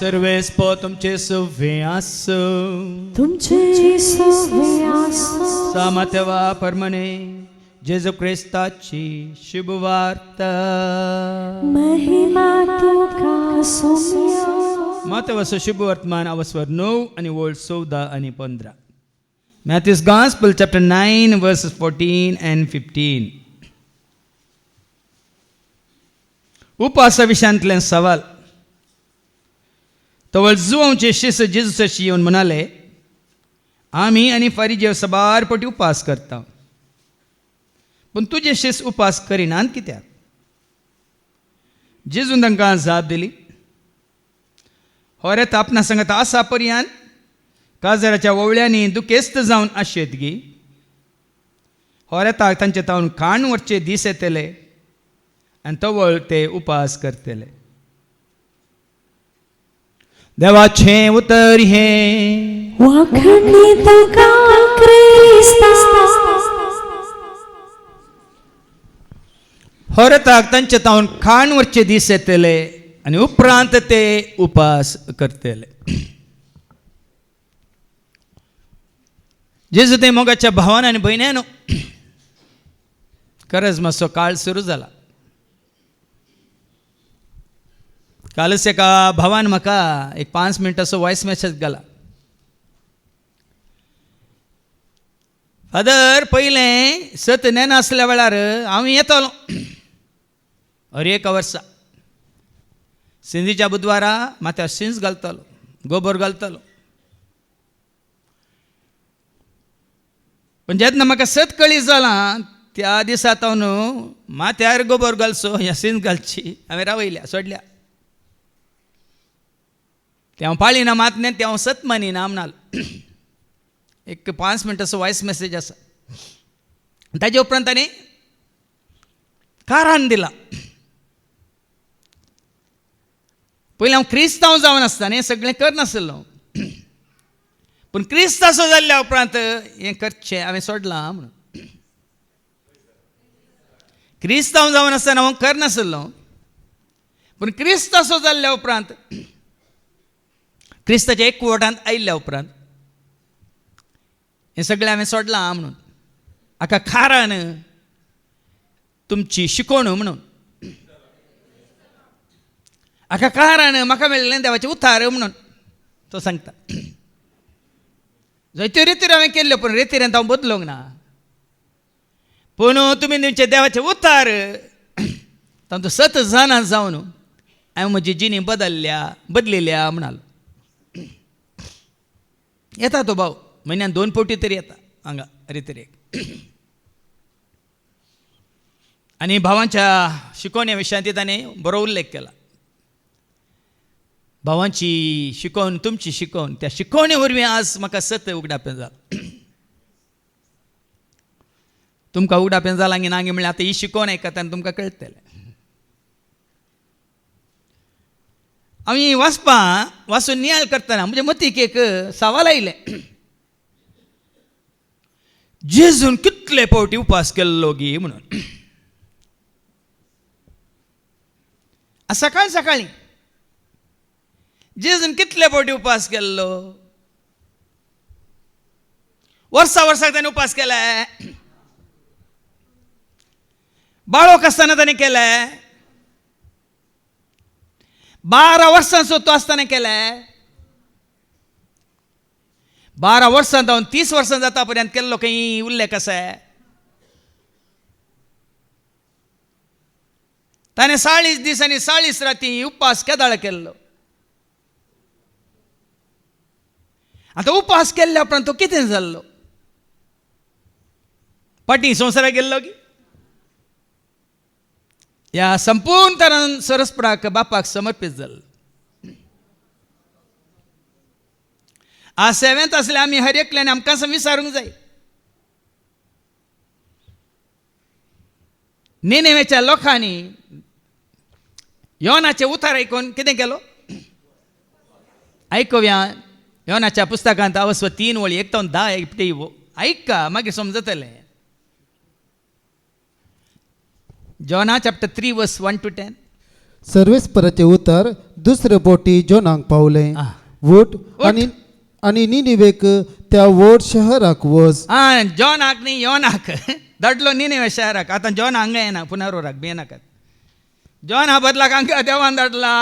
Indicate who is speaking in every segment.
Speaker 1: सर्वेस्प तुमचे सव्वे आसो
Speaker 2: तुमचे सव्वे आसो
Speaker 1: सामर्थ्यवा परमने जेजू क्रिस्ताची शुभवार्ता
Speaker 2: महिमा तुका सोम्या
Speaker 1: महत्वाचं शुभ वर्तमान अवस्वर 9 आणि वोल्ट 14 आणि 15. Matthew's Gospel chapter 9 verses 14 and 15. उपासा विषयांतले सवाल. तवळ जुवांचे शिष्य जेजूसाशी येऊन म्हणाले, आम्ही आणि फारिजेव सबारपटी उपास करता, पण तुझे शिष्य उपास करिनात कित्याक? जेजून तांकां जाप दिली, होरेत आपणा सांगत आसा पर्यंत काजराच्या वळ्यांनी दुखेस्त जावन आशेत गी. होरेताक तांचे तावन खाण वरचे दीस येतले आनी तवळ ते उपास करतले. देवाचें उतर हे
Speaker 2: वाखणी तुका क्रिस्ता
Speaker 1: होरेताक तांचे तावन खाण वरचे दीस येतले आनी उपरांत ते उपास करतले. जेजू ते मोगाच्या भावान आनी भयण्यानो, खरंच मातसो काळ सुरू जाला. कालच एका भावान म्हाका एक 5 मिनटाचो वॉयस मॅसेज घाला. फादर, पयलें सत नेना आसल्या वेळार हांव येतलो हर एक वर्सा सिंधीच्या बुधवारा माथ्यार शिंस घालतलो, गोबर घालतलो. पण जेन्ना म्हाका सत कळी जालां त्या दिसा हांव माथ्यार गोबर घालचो ह्या शिंस घालची हांवें रावयल्या, सोडल्या. ते हांव पाळिना मातनें, ते हांव सत मानिना म्हणलो. एक 5 मिनटाचो वॉयस मॅसेज आसा. ताजे उपरांत ताणें कारान दिला. पयलीं हांव क्रिस्तांव जावन आसतना हें सगळें करनासलो, पूण क्रिस्तांचो जाल्ल्या उपरांत हें करचें हांवें सोडलां म्हणून. क्रिस्तांव जावन आसतना हांव करनासलो, पूण क्रिस्तांचो जाल्ल्या उपरांत, क्रिस्ताच्या एकवटांत आयिल्ल्या उपरांत हें सगळें हांवें सोडलां म्हणून. हाका खारान तुमची शिकोवण म्हणून, हाका कारान म्हाका मेळिल्लें देवाचें उतार म्हणून तो सांगता. जायत्यो रितीर हांवें केल्ल्यो, पूण रितीरेंत हांव बदलोंक ना. पूण तुमी तुमचे देवाचें उतार तातूंत सत जाणा जावन हांवें म्हजी जिणी बदलिल्या म्हणालो. येता तो भाव, म्हयन्यान 2 फावटी तरी येता हांगा रितीरेक. आनी भावांच्या शिकोवण्या विशयांत ताणें बरो उल्लेख केला. भावांची शिकोवन, तुमची शिकोवन, त्या शिकोवणे वरवीं आज म्हाका सत उगडापें जालां. तुमकां उगडापें जालां की ना म्हणल्यार आतां ही शिकोवन आयकता आनी तुमकां कळटलें. हांव वाचून नियाळ करतना म्हणजे मतीक एक सवाल आयलें. जेजून कितले फावटी उपास केल्लो गी म्हणून. सकाळीं जेजून कितले फावटी उपास केल्लो? वर्साक ताणें उपास केलाय? बाळोक आसतना ताणें केलाय? 12 वर्सांचो तो आसतना केलाय? 12 वर्सां जावन 30 वर्सां जाता पर्यंत केल्लो खंय उल्लेख आसा? ताणें 40 दीस आनी 40 राती उपास केदाळ केल्लो. आतां उपास केल्ल्या उपरांत तो कितें जाल्लो? पाटी संवसाराक गेल्लो की? ह्या संपूर्ण तरान सरस्पराक बापाक समर्पीत जाल्लो. आज सेवेंत आसले आमी हर एकल्यान आमकां विचारूंक जाय, निनेवेच्या लोकांनी योनाचें उतार आयकून कितें केलो? आयकुया. योनाच्या पुस्तकांत अवस्व 3 वळी 1 ते 10 ऐका, मागीर समजतलें. Jonah chapter 3 verse 1 to 10.
Speaker 3: सर्वेस्पराचे उतर दुसरे बोटी जोनांक पावले
Speaker 1: आ.
Speaker 3: उठ आणि निनिवेक त्या वोड शहराक वच
Speaker 1: जॉनाक न्ही योनाक दडलो निनिवे शहराक आतां जॉन हांगा येना पुनर्वराक भियेनाकात जॉन हा बदलाक हांगा देवान धाडला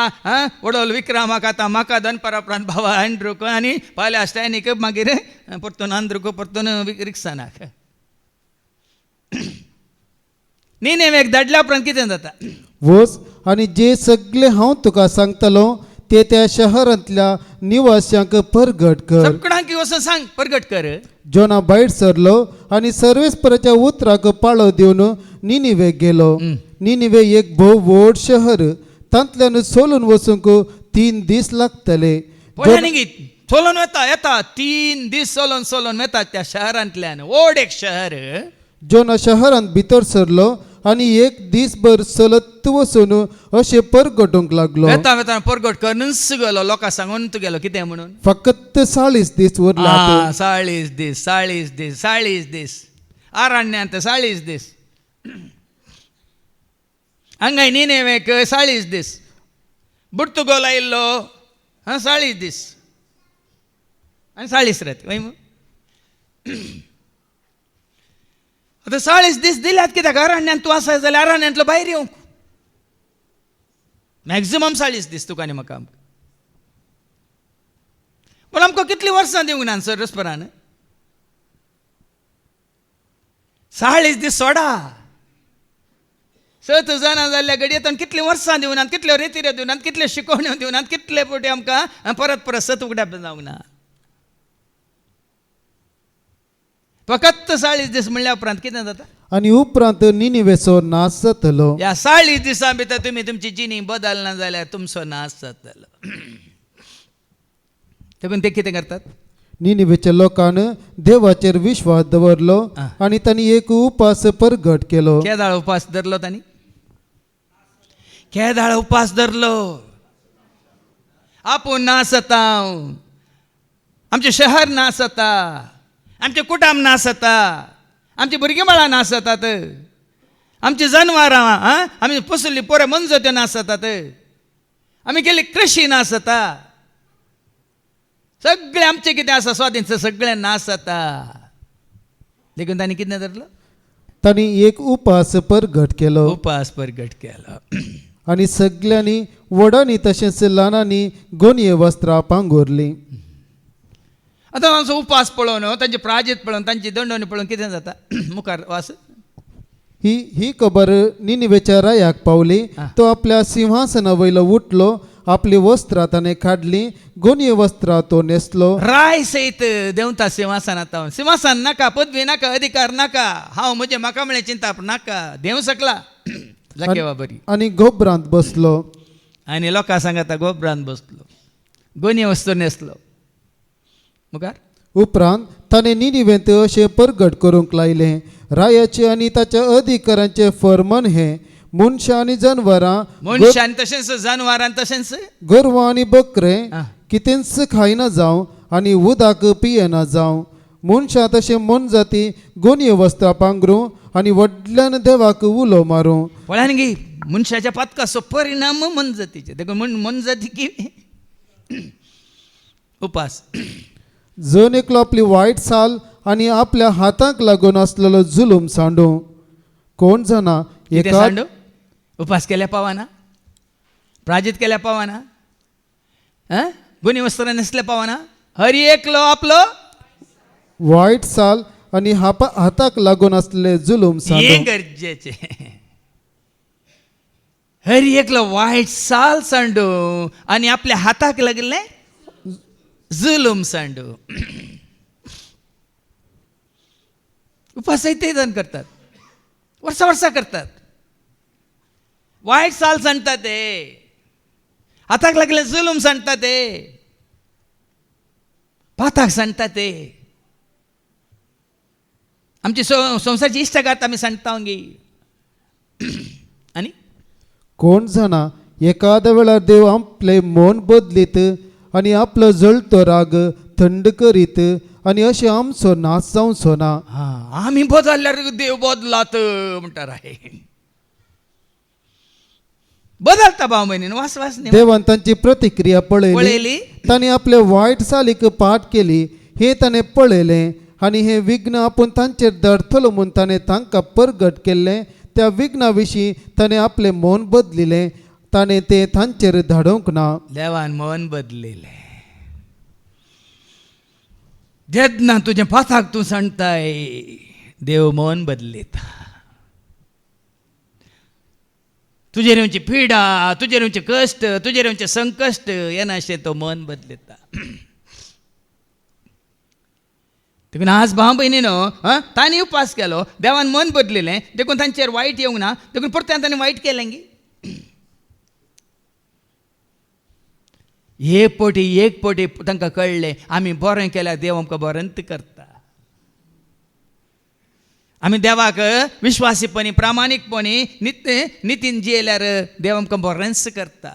Speaker 1: वडोल विक्रमाक आतां म्हाका दनपरापरांत भावा एंड्रूक आनी फाल्यां स्टॅनीक मागीर परतून आंध्रूक परतून रिक्सानाक निनेवेक धाडल्या उपरांत कितें जाता
Speaker 3: वच आणि जे सगळे हांव तुका सांगतलो ते त्या शहरांतल्या निवास्यांक परगट कर
Speaker 1: सगळ्यांक वचून सांग परगट कर
Speaker 3: जोना भायर सरलो आणि सर्वेस्पराच्या उतराक पाळो दिवन निनिवेक गेलो निनिवे एक भोव व्हड शहर तांतल्यान सोलून वचूंक 3 दीस लागतले
Speaker 1: पळय न्ही चलोन येता 3 दीस चलोन येतात त्या शहरांतल्यान व्हड एक शहर
Speaker 3: जोना शहरांत भितर सरलो आणि 1 दीसभर चलत वचून अशें परगटूंक लागलो
Speaker 1: वेता परगट करूनच गेलो लोकां सांगून तूं गेलो कितें म्हणून
Speaker 3: फकत 40 दीस उरला
Speaker 1: 40 दीस आरण्यांत 40 दीस हांगाय निनेवेक 40 दीस बुर्तुगोल आयिल्लो 40 दीस आनी 40 रात आतां 40 दीस दिल्यात कित्याक अरण्यांत तूं आसा जाल्यार अरण्यांतलो भायर येवंक मॅक्झिमम 40 दीस तुका आनी म्हाका पूण आमकां कितलीं वर्सां दिवंक ना सर रस्परान 40 दीस सोडा 7 जाणां जाल्ल्या घडयेंत कितलीं वर्सां दिवनात कितल्यो रेती दिवनात कितल्यो शिकोवण्यो दिवनात कितले फावटी आमकां परत सत उगड्याप जावंक ना फकत 40 दीस म्हणल्या उपरांत कितें जाता
Speaker 3: आणि उपरांत निनिवेचो नाश जातलो
Speaker 1: ह्या 40 दिसां भितर तुमी तुमची जिणी बदलना जाल्यार तुमचो नाश जातलो देखून ते कितें करतात
Speaker 3: निनिवेच्या लोकान देवाचेर विश्वास दवरलो आणि तांणी एक उपास परगट केलो
Speaker 1: केदाळ उपास धरलो तांणी केदाळ उपास धरलो आपूण नाश जाता आमचें शहर नाश जाता आमचे कुटुंब नाश जाता आमची भुरगीं बाळां नाश जातात आमची जनावरां आमी पोसल्लीं पोरं मनजो त्यो नाश जातात आमी केल्ली कृशी नाश जाता सगळें आमचें कितें आसा स्वाधीन सगळें नाश जाता देखून तांणी कितें धरलो
Speaker 3: तांणी एक उपास परगट केलो
Speaker 1: उपास परगट केलो
Speaker 3: आणि सगळ्यांनी वडांनी तशेंच ल्हानांनी गोनये वस्त्रां पांगुरलीं
Speaker 1: आतां तांचो उपास पळोवन तांची प्राजीत पळोवन तांची दंडोवणी पळोवन कितें जाता मुखार वास
Speaker 3: ही खबर निनिवेच्या रायाक पावली तो आपल्या सिंहासना वयलो उठलो आपली वस्त्रां ताणें काडली गोनये वस्त्रां तो न्हेसलो
Speaker 1: राय सयत देंवता सिंहासनांत सिंहासन नाका पदवी नाका अधिकार नाका हांव म्हजें म्हाका म्हळें चिंता नाका देव सकला जाकेवा बरी
Speaker 3: आनी गोबरांत बसलो
Speaker 1: आनी लोकां सांगता गोबरांत बसलो गोनये वस्त्र न्हेसलो मुखार
Speaker 3: उपरांत ताणें निनिवेंत अशें परगट करूंक लायलें रायाचे आनी ताच्या अधिकारांचे फर्मान हें मनशां आनी जनावरां
Speaker 1: मनशान तशेंच जनावरां तशेंच
Speaker 3: गोरवां आनी बकरे कितेंच खायना जावं आनी उदक पियेना जावं मनशां तशें मन जाती गोनये वस्त्रां पांघरूं आनी व्हडल्यान देवाक उलो मारूं
Speaker 1: पळयान गी मनशाच्या पातकाचो परिणाम मन जातीचे देखून मन जाती की उपास
Speaker 3: जण एकलो आपली वायट साल आणि आपल्या हाताक लागून असलेलो जुलूम सांडू कोण जाणा एका
Speaker 1: उपास केल्या पावाना प्राजीत केल्या पावाना गुन्हे वस्त्र नसल्या पावाना हरी एकलो आपलो
Speaker 3: वायट साल आणि हाताक लागून असलेले जुलूम
Speaker 1: हे
Speaker 3: सांडू
Speaker 1: गरजेचे हरी एकलो वायट साल सांडू आणि आपल्या हाताक लागले जुलूम सांडू उपास ते जण करतात वर्सा करतात वाईट साल सांडतात ते हाताक लागले जुलूम सांडतात ते पाताक सांडतात ते आमची संसारची इश्टगात आम्ही सांडता गे आणि
Speaker 3: कोण जाणा एखाद्या वेळार देव आपले मन बदलीत आणि आपलो जळतो राग थंड करीत आणि अशें आमचो नाश जावचो ना
Speaker 1: आम्ही बदलल्यार देव बदलात म्हणटार आहे बदलता आता भाव बहिणीनं वास वास नाही
Speaker 3: देवान तांची प्रतिक्रिया
Speaker 1: पळयली.
Speaker 3: पळयली तांणी आपले वायट चालीक पाठ केली हे ताणें पळयलें आनी हे विघ्न आपूण तांचेर धडतलो म्हूण ताणें तांकां परगट केल्लें. त्या विघ्ना विशीं ताणें आपलें मन बदलिलें. ताणें तें तांचेर धाडूंक ना.
Speaker 1: देवान मन बदलिले. जेन्ना तुझे पाथाक तूं सांगताय देव मन बदलिता. तुजेर येवची पिडा, तुजेर येवचे कश्ट, तुजेर येवचे संकश्ट येना अशें तो मन बदलिता. देखून आज भाव भयणीनो तांणी उपास केलो, देवान मन बदलिलें, देखून तांचेर वायट येवंक ना, देखून परत तांणी वायट केलें गी. एक पोटी तांकां कळ्ळें आमी बरें केल्यार देव आमकां बरेंच करता. आमी देवाक विश्वासीपणी प्रामाणीकपणी नितीन जियेल्यार देव आमकां बरेंच करता.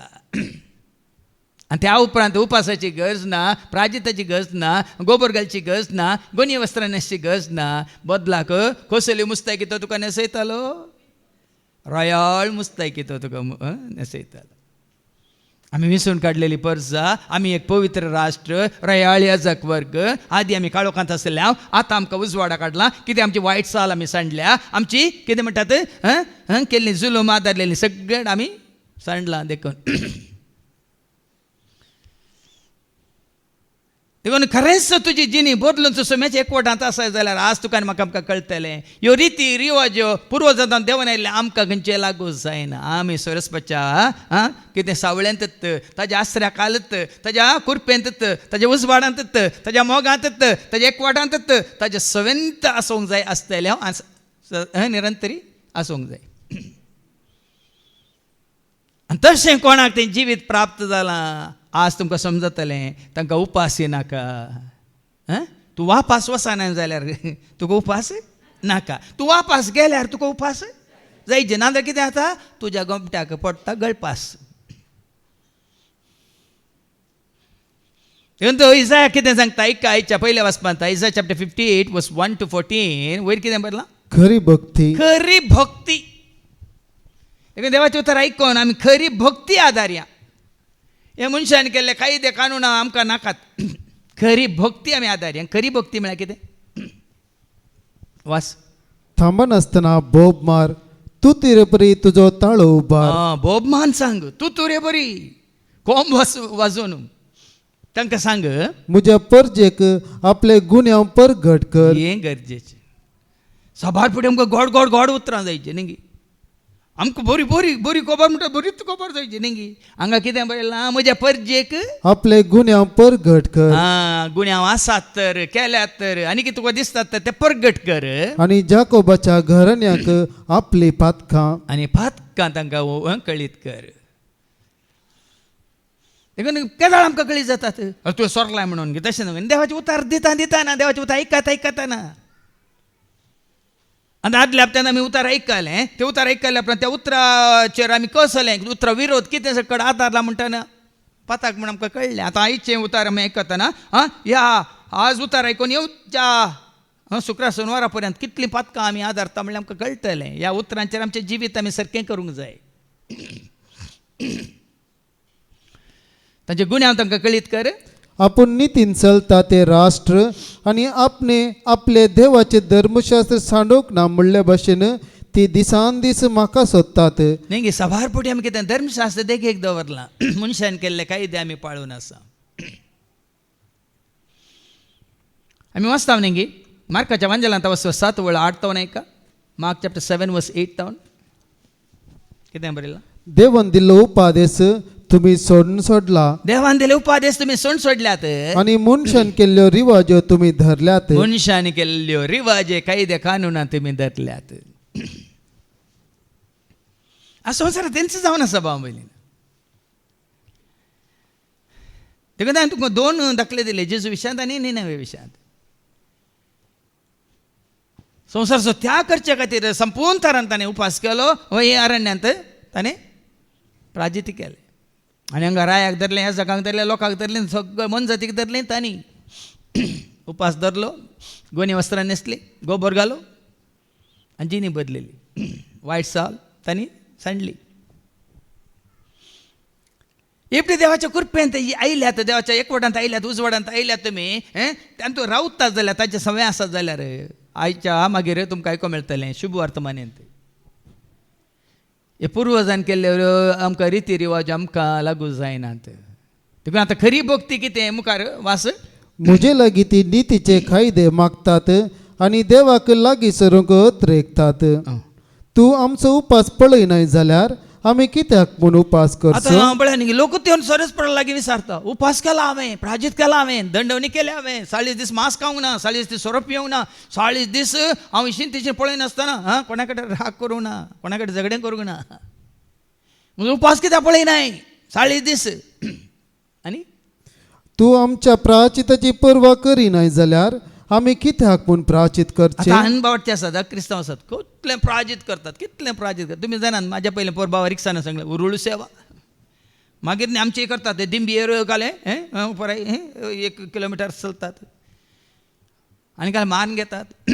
Speaker 1: आनी त्या उपरांत उपासाची गरज ना, प्राजिताची गरज ना, गोबर घालची गरज ना, गोनी वस्त्रां न्हेसची गरज ना. बदलाक कसली मुस्तायकी तो तुका न्हेसयतालो? रयाळ मुस्तायकी तो तुका न्हेसयतालो. आमी विसरून काडलेली परजा, आमी एक पवित्र राष्ट्र, रयाळ याजक वर्ग. आदी आमी काळोखांत आसल्या, आतां आमकां उजवाडा काडला. कितें आमची वायट चाल आमी सांडल्या, आमची कितें म्हणटात केल्ली जुलूम आदारलेली सगळें आमी सांडलां. देखून देखून खरेंच तुजी जिणी बदलून तूं सोम्याच्या एकवटांत आसाय जाल्यार आज तुका आनी म्हाका आमकां कळटलें ह्यो रिती रिवाज्यो पुर्वजांत देवन आयिल्ले आमकां खंयचे लागू जायना. आमी सरस्वच्या कितें सावळ्यांतच, ताज्या आसऱ्या कालत, ताज्या कुरपेंतच, ताज्या उजवाडांतच, ताज्या मोगांतच, ताज्या एकवटांतच, ताज्या सवेंत आसूंक जाय आसतलें हांव निरंतरी आसूंक जाय. आनी तशें कोणाक तें जिवीत प्राप्त जालां आज तुमकां समजतलें तांकां उपास नाका. तूं वापास वचना जाल्यार तुका उपास नाका. तूं वापास गेल्यार तुका उपास जायचे ना. जाल्यार कितें जाता? तुज्या गोमट्याक पडटा गळपास. देखून तो इसाया कितें सांगता ऐका. आयच्या पयल्या वाचपांत इसाया चॅप्टर 58 वर्स 1 to 14 वयर कितें बरलां?
Speaker 3: खरी भक्ती.
Speaker 1: खरी भक्ती. देखून देवाचें उतर आयकून आमी खरी भक्ती आदारया. हे मनशान केल्ले कायदे कानून आमकां नाकात. खरी भक्ती आमी आदारया. खरी भक्ती म्हळ्यार कितें? वास.
Speaker 3: थांबनासतना बोब मार, तूं तिरे परी तुजो ताळो उबार.
Speaker 1: बोबमान सांग, तूं तुरे बरी कोंब वाजोवन तांकां सांग
Speaker 3: म्हज्या परजेक आपले गुन्यांव परगट कर.
Speaker 1: हें गरजेचें. सबार फुडें आमकां गोड गोड गोड उतरां जायचीं न्ही गी. आमकां बरी बरी बरी खबर म्हणटा बरीच खबर जायची न्ही गी. हांगा कितें बरयलां? म्हज्या परजेक
Speaker 3: आपले गुन्यांव परगट कर.
Speaker 1: गुन्यांव आसात तर, केल्यात तर, आनी कितें तुका दिसतात तर ते परगट कर.
Speaker 3: आनी जाकोबाच्या घराण्यांक आपली पातकां.
Speaker 1: आनी पातकां तांकां कळीत कर. देखून केदाळ आमकां कळीत जातात तुवें सोरलाय म्हणून. तशें न्हू. देवाचें उतार दिता देवाचें उतार आयकता ना. आनी आदल्या हप्त्यान आमी उतार आयकलें. तें उतार आयकल्या उपरांत त्या उतराचेर आमी कसलें उतरा विरोध कितें सकट आदारला म्हणटाना पाताक म्हण आमकां कळ्ळें. आतां आयचें उतार आमी आयकतना ह्या आज उतार आयकून येवच्या शुक्रार शेनवारा पर्यंत कितलीं पातकां आमी आदारता म्हणल्यार आमकां कळटलें. ह्या उतरांचेर आमचें जिवीत आमी सारकें करूंक जाय. तांचे गुन्यांव तांकां कळीत कर.
Speaker 3: आपूण नितीन चलता ते राष्ट्र आनी आपले देवाचे धर्मशास्त्र सांडूंक ना म्हणले भाशेन ती दिसान दीस म्हाका सोदतात.
Speaker 1: न्ही गे. सभार फुडें आमी कितें धर्मशास्त्र देखेक दवरलां. मनशान केल्ले कायदे आमी पाळून आसा. आमी वाचता न्ही गे. मार्काच्या वांजेलांत वचो 7 वळ 8 तावन आयका. मार्क चॅप्टर 7 वर्स 8 तावन कितें बरयलां?
Speaker 3: देवान दिल्लो उपादेश तुमी सोडला.
Speaker 1: देवान दिले उपादेश तुमी सोडल्यात.
Speaker 3: आनी मनशान केल्ल्यो रिवाज्यो तुमी धरल्यात.
Speaker 1: मनशान केल्ल्यो रिवाजे कायदे कानुना तुमी धरल्यात. संवसारांत तेंच जावन आसा भाव भयणीन. देखून हांवें तुका 2 दाखले दिले जेजू विशयांत आनी निनवे विशयांत. संवसाराचो त्याग करचे खातीर संपूर्ण तरान ताणें उपास केलो. हे अरण्यांत ताणें प्राजिती केलें. आनी हांगा रायाक धरलें, ह्या जगाक धरलें, लोकांक धरलें, सगळें मन जातीक धरलें. तांणी उपास धरलो, गोनी वस्त्रां न्हेसलीं, गोबर घालो आनी जिणी बदलली. वायट साल तांणी सांडली. एपटी देवाच्या कृपेंत आयल्यात देवाच्या एकवटांत आयल्यात उजवाडांत आयल्यात तुमी आनी तूं रावतात जाल्यार ताचे सवय आसात जाल्यार आयच्या मागीर तुमकां आयको मेळटलें शुभ वर्तमानेंत हे पुर्वजान केल्ले आमकां रिती रिवाज आमकां लागू जायनात देखून आतां खरी भक्ती कितें मुखार वास
Speaker 3: मुजे लागीं ती नितीचे कायदे मागतात आनी देवाक लागीं सरूंक रेखतात तूं आमचो उपास पळयनाय जाल्यार आमी कित्याक म्हूण उपास करचो
Speaker 1: आतां पळय न्ही लोक ते सरस पडला लागीं विचारता उपास केला हांवें प्राजीत केला हांवें दंडवणी केल्या हांवें 40 दीस मांस खावंक ना 40 दीस सोरो पिवंक ना 40 दीस हांव इशीन तिशीन पळयनासतना कोणा कडेन राग करूंक ना कोणा कडेन झगडें करूंक ना म्हणजे उपास कित्याक पळयनाय 40 दीस आनी
Speaker 3: तूं आमच्या प्राचिताची पर्वा करिनाय जाल्यार आमी कित्याक म्हूण प्राचित करचे
Speaker 1: आतां अनबावटे आसात क्रिस्तांव आसात कितलें प्राजीत करतात कितलें प्राजीत करतात तुमी जाणात म्हाज्या पयलें पोरबावा रिक्षान सांगलें उरुळू सेवा मागीर न्ही आमचे करतात ते दिंबी घाले पराय 1 किलोमिटर चलतात आनी काय मान घेतात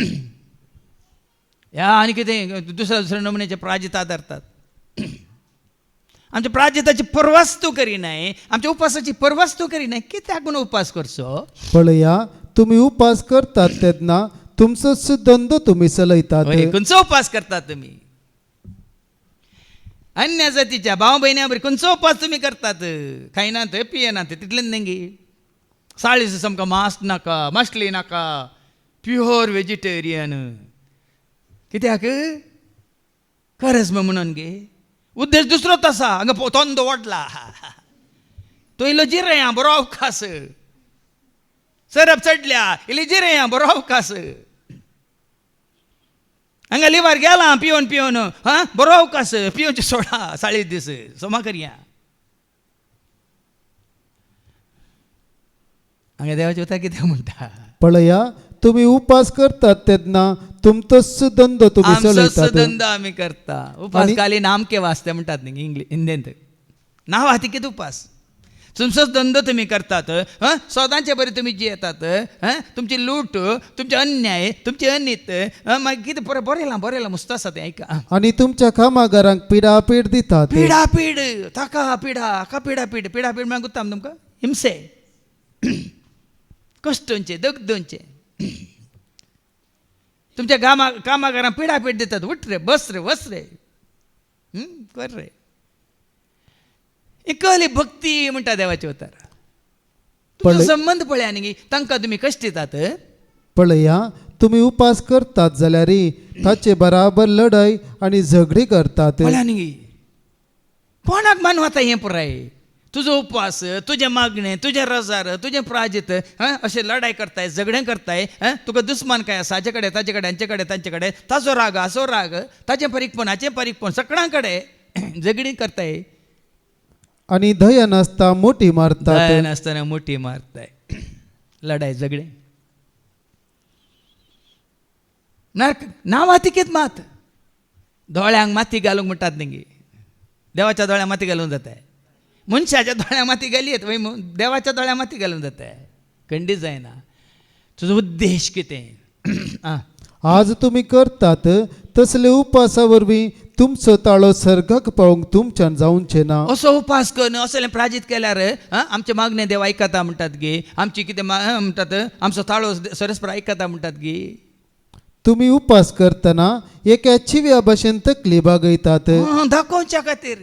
Speaker 1: ह्या आनी कितें दुसऱ्या नमुन्याचे प्राजीत आदारतात आमच्या प्राजिताची परवाच तूं करिनाय आमच्या उपासाची परवाच तूं करिनाय कित्याक म्हूण उपास करचो
Speaker 3: पळया तुमी उपास करतात तेन्ना तुमचो धंदो तुमी चलयतात
Speaker 1: खंयचो उपास करतात तुमी अन्य जातीच्या भाव भयण्या बरी खंयचो उपास तुमी करतात खायनात पियेनात तितलें न्ही 40 दीस आमकां मांस नाका मासली नाका प्युअर वेजिटेरियन कित्याक खरेंच म्हणून गे उद्देश दुसरोच आसा हांगा तोंदो वाडला तो इल्लो जिरया बरो अवकाश सरप चडल्या इल्ली जिरया बरो अवकाश हांगा लिव्हर गेला पिवन पिवन बरो अवकाश पिवचे सोडा 40 दीस सोमा करया हांगा देवाचे उतर कितें म्हणटा
Speaker 3: पळया तुमी उपास करतात तेन्ना तुमचो धंदो तुमी चलयतात
Speaker 1: धंदो आमी करता उपास खाली नामके वाचते म्हणटात न्ही हिंदींत नांव आहा ती कितें उपास तुमचोच धंदो तुमी करतात सोदांचे बरें तुमी जियेतात तुमची लूट तुमचे अन्याय तुमचे अनित मागीर कितें बरयलां मस्त आसा तें आयका
Speaker 3: आनी तुमच्या कामागारांक पिडापीड दितात
Speaker 1: पिडापीड ताका पिडापीड म्हळ्यार गुत्ता तुमकां हिंसे कश्टांचे दगदोंचे तुमच्या कामागारांक पिडापीड दितात उठ रे बस रे वस रे कर रे एकली भक्ती म्हणटा देवाचे उतर तुमचो संबंध पळया न्ही तांकां तुमी कश्ट दितात
Speaker 3: पळया तुमी उपास करतात जाल्यार ताचे बराबर लढाई आनी झगडी करतात
Speaker 1: पळया न्ही कोणाक मान वता हें पुराय तुजो उपास तुजे मागणें तुजे रजार तुजें प्राजीत अशें लढाई करताय झगडें करताय तुका दुस्मान काय आसा हाचे कडेन ताचे कडेन हांचे कडेन तांचे कडेन ताचो राग हाचो राग ताचें परीकपण हाचें परीकपण सगळ्यां कडेन झगडी करताय
Speaker 3: आनी दया नासता मोठी मारतात
Speaker 1: नासतना मोठी मारताय लढाई झगडे नांवां तिकेत मात दोळ्यांक माती घालूंक म्हणटात न्ही देवाच्या दोळ्यांक माती घालूंक जाताय मनशाच्या दोळ्यांक माती घालयत वय देवाच्या दोळ्यांक माती घालूंक जाताय खंडी जायना तुजो उद्देश कितें
Speaker 3: आज तुमी करतात तसले उपासा वरवीं तुमचो ताळो सर्गाक पावोवंक तुमच्यान जावचें ना
Speaker 1: असो उपास करून असले प्राजीत केल्यार आमचे मागणे देव आयकता म्हणटात गे आमची कितें म्हणटात आमचो ताळो सरस्पर आयकता म्हणटात गे
Speaker 3: तुमी उपास करतना एका चिव्या भाशेन तकली बागयतात
Speaker 1: दाखोवच्या खातीर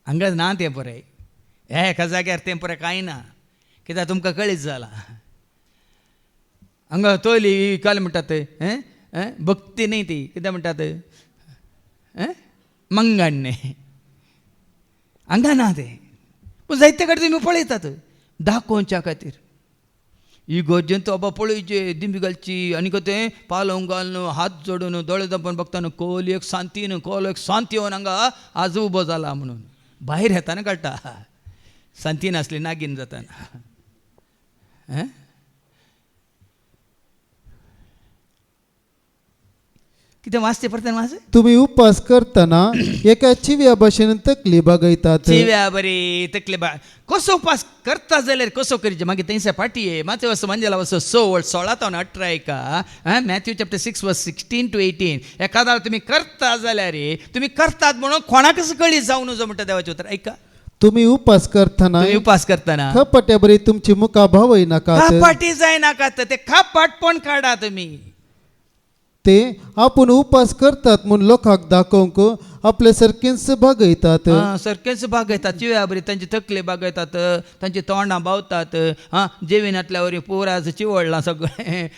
Speaker 1: हांगा ना तें पळय हे एका जाग्यार तें पळय कांय ना कित्याक तुमकां कळीत जाला हांगा तोयली काल म्हणटात भक्ती न्ही ती कित्याक म्हणटात मंगण्णे हांगा ना तें पूण जायते कडेन तुमी पळयतात दाखोवच्या खातीर ही गरजेन तो बाबा पळयचे दिंबी घालची आनी तें पालोवंक घालून हात जोडून दोळे दंपन बघताना कोल एक शांती येवन हांगा आज उबो जाला म्हणून भायर येताना कळटा शांती नासली नागीन जाताना कितें वाचते परतें वाच
Speaker 3: तुमी उपास करतना एका चिव्या भाशेन तकली बागयतात
Speaker 1: चिव्या बरी तकली कसो उपास करता जाल्यार कसो करचे मागीर थंयसर फाटी मातशें वचो मंजेला वचो 16 to 18 का मॅथ्यू चॅप्टर 6 verse 16 to 18 एखादा तुम्ही करता जाल्यार तुम्ही करतात म्हणून कोणाकच कळी जाऊ नजो म्हणटा देवाचे उतर ऐका
Speaker 3: तुम्ही उपास करताना
Speaker 1: तुम्ही उपास करताना
Speaker 3: खपाट्या बरी तुमची मुखा भावय नाका
Speaker 1: खापाटी जाय नाका ते खापाट पण काढा तुम्ही.
Speaker 3: ते आपण उपास करतात म्हणून लोकांक दाखवूंक आपल्या सारकेच भागयतात.
Speaker 1: सरकेच बागयतात चिव्या बरी तांचे तकले बागयतात तांची तोंडां बावतात जेविनांतल्या पुरा चिवडलां सगळें.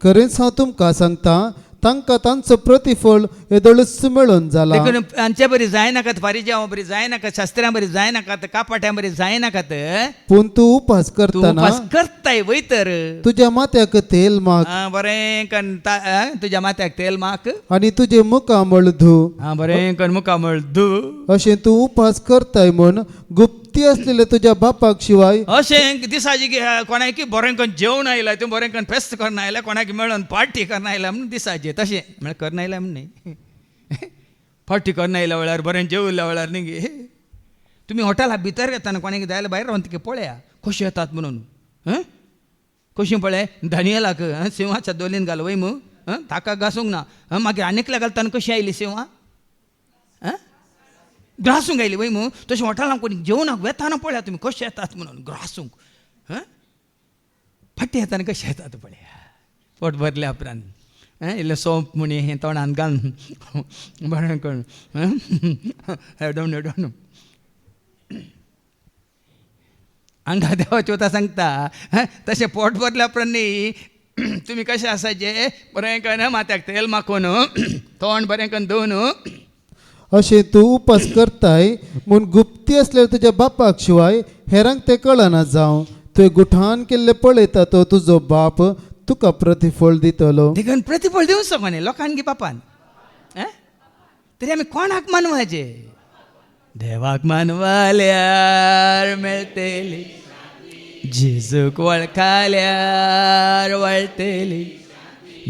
Speaker 3: खरेंच हांव तुमकां सांगता तांकां तांचो प्रतिफळ येदळच मेळून जाला.
Speaker 1: देखून हांचे बरी जाय नाकात फारिजावां बरी जाय नाकात शास्त्रां बरी जाय नाकात कापाट्यां बरी जाय नाकात.
Speaker 3: पूण तूं उपास
Speaker 1: तूं
Speaker 3: करताना
Speaker 1: उपास करताय वय तर
Speaker 3: तुज्या माथ्याक तेल माग
Speaker 1: बरें करून तुज्या माथ्याक तेल माक
Speaker 3: आनी तुजे मुखामळ धू.
Speaker 1: बरें करून मुखामळ धू.
Speaker 3: अशें तूं उपास करताय म्हूण गुप्ती असलेल्या तुज्या बापाक शिवाय
Speaker 1: अशें दिसाची कोणाक बरें करून जेवण आयलाय तूं बरें करून फेस्त करून आयला कोणाक मेळून पार्टी करून आयला म्हणून दिसाचे तशें म्हळ्यार करून आयला म्हण न्ही पार्टी करून आयल्या वेळार बरें जेवल्या वेळार न्ही गे तुमी हॉटेला भितर येताना कोणाक जायला भायर रावन तिके पळया कशी येतात म्हणून. कशी पळय दानियेलाक सिंहाच्या दोलीन घाल वय मू ताका घासूंक ना मागीर आनीकल्या घालतना कशी आयली सिंहां ग्रासूंक आयली वय मू. तशें हॉटेलांत कोणी जेवणाक वेताना पळया तुमी कशें येतात म्हणून ग्रासूंक फाटी येताना कशें येतात पळया पोट भरल्या उपरांत इल्लें सोंप म्हणी हें तोंडान घालून बरें करून एडोन एडोन हांगा देवाची वता सांगता तशें पोट भरल्या उपरांत न्ही तुमी कशें आसाचे बरें करून माथ्याक तेल माखून तोंड बरें करून धुवन
Speaker 3: अशें तूं उपास करताय म्हूण गुप्ती असलेल्या तुज्या बापाक शिवाय हेरांक तें कळना जावं. तुवें गुठान केल्लें पळयता तो तुजो बाप तुका प्रतिफळ दितलो.
Speaker 1: देखून प्रतिफळ दिवं सगळें लोकांगी बापान तरी आमी कोणाक मानवाचे देवाक मानवाल्यार मेळटली जेजूक वळखाल्यार वळटली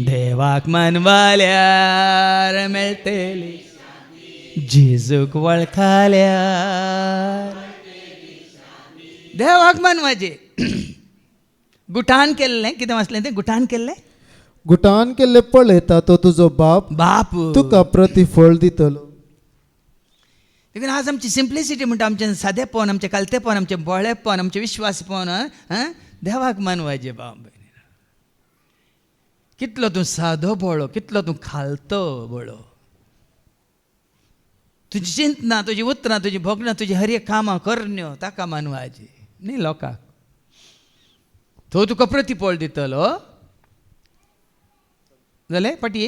Speaker 1: देवाक मानवाल्यार मेळटली जेजूक वळखाल्यार देवाक मानवाचे. गुठान केल्लें कितें वाचलें तें गुठान केल्लें
Speaker 3: गुठान केल्लें पळयता तो तुजो बाप
Speaker 1: बाप
Speaker 3: तुका प्रतिफळ दितलो.
Speaker 1: देखून आज आमची सिंप्लिसिटी म्हणटा आमचें सादेपण आमचें कालतेपण आमचें बोळेपण आमचें विश्वासपण देवाक मानवाचें बाप. कितलो तूं सादो बोळो कितलो तूं खालतो बोळो तुजी चिंतना तुजी उतरां तुजी भोगणां तुजी हर एक कामां करण्यो ताका मानवाची न्ही लोकांक. तो तुका प्रतिफळ दितलो जालें पाटी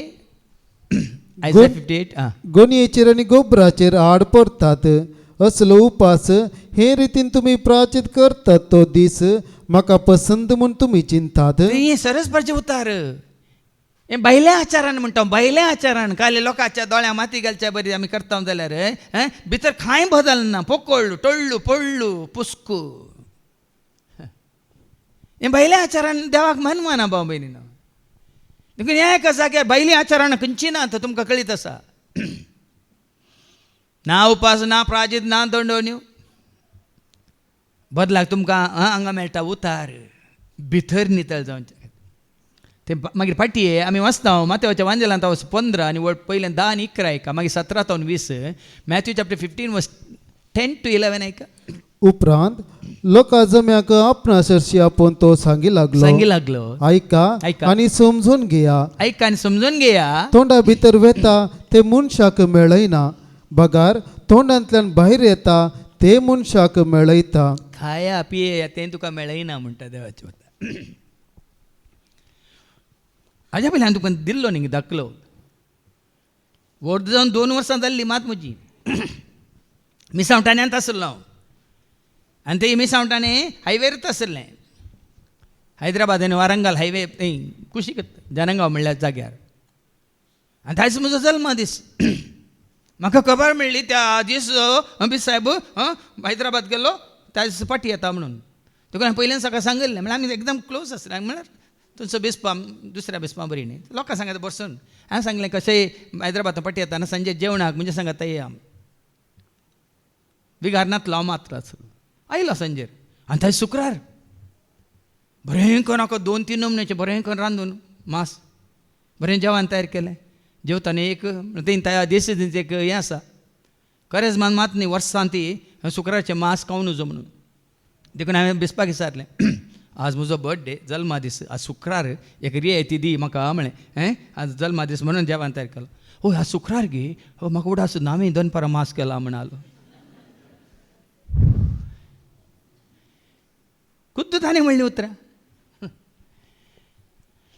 Speaker 1: 58
Speaker 3: गोनयेचेर आनी गोबराचेर आड पडतात असलो उपास हे रितीन तुमी प्राचित करतात तो दीस म्हाका पसंत म्हूण तुमी चिंतात.
Speaker 1: हे सरस्वरचे उतार हें भायल्या आचारान म्हणटा भायल्या आचारान काले लोकांच्या दोळ्या माती घालच्या बरी आमी करता जाल्यार भितर कांय बदल ना पोकोळ्ळू टोळ्ळू पडळू पुस्कू हें भायल्या आचारान देवाक मानवाना भाव भयणीनो. देखून हें एका जाग्यार भायली आचारान खंयची ना तो तुमकां कळीत आसा. ना उपास ना प्राजीत ना दंडोवण्यो बदलाक तुमकां हांगा मेळटा उतार भितर नितळ जावचे ते मागीर फाटी आमी वाचता माथेवाच्या वांजेलांत 15 आनी पयलें 10 आनी 11 आयका मागीर 17 to 20 मॅथ्यू चॅप्टर 15 वर्स 10 to 11 आयका.
Speaker 3: उपरांत लोकां जम्याक आपणासरशी आपोवन तो सांगी लागलो ऐका आनी समजून घेया.
Speaker 1: ऐका आनी समजून घेया.
Speaker 3: तोंडा भितर वेता ते मनशाक मेळयना बगार तोंडांतल्यान भायर येता ते मनशाक मेळयता.
Speaker 1: खाया पिये तें तुका मेळयना म्हणटा देवाचे वता. हाज्या पयलीं हांवें तुका दिल्लो न्ही दाखलो व्हड जावन 2 वर्सां जाल्ली मात म्हजी मिसावटाण्यांत आसलो हांव आनी ते मिसावटाणे हायवेरूच आसलें हैदराबाद आनी वारंगल हायवे कुशीक जनगांव म्हणल्या जाग्यार आनी थंयच म्हजो जल्म दीस. म्हाका खबर मेळ्ळी त्या दीस अंबीस साहेब हैदराबाद गेलो त्या दीस पाटी येता म्हणून. देखून हांवें पयलें सकाळ सांगलें म्हळ्यार आमी एकदम क्लोज आसले म्हळ्यार तुमचो बेसपाम दुसऱ्या बेसपां बरी न्ही लोकां सांगता बसून हांवें सांगलें कशें हैदराबाद पाटी येताना संजे जेवणाक म्हणजे सांगात या विगारनातलो हांव मात्र आसलो. आयलो संजेर आनी थंय शुक्रार बरें करून म्हाका 2-3 नमण्याचें बरें करून रांदून मांस बरें जेवण तयार केलें. जेवताना एक तीन तया देशी एक हें आसा करेज मान मात न्ही वर्सां ती शुक्रारचे मांस खावं नजो म्हणून देखून हांवें बेसपाक विचारलें आज म्हजो बर्थडे जल्मा दीस आज शुक्रार एक रियायती दी म्हाका म्हळें आज जल्मा दीस म्हणून जेवण तयार केलो हो आज शुक्रार गे हो म्हाका उडास ना हांवें दनपारां मांस केला म्हणालो खुद्द ताणें म्हणलीं उतरां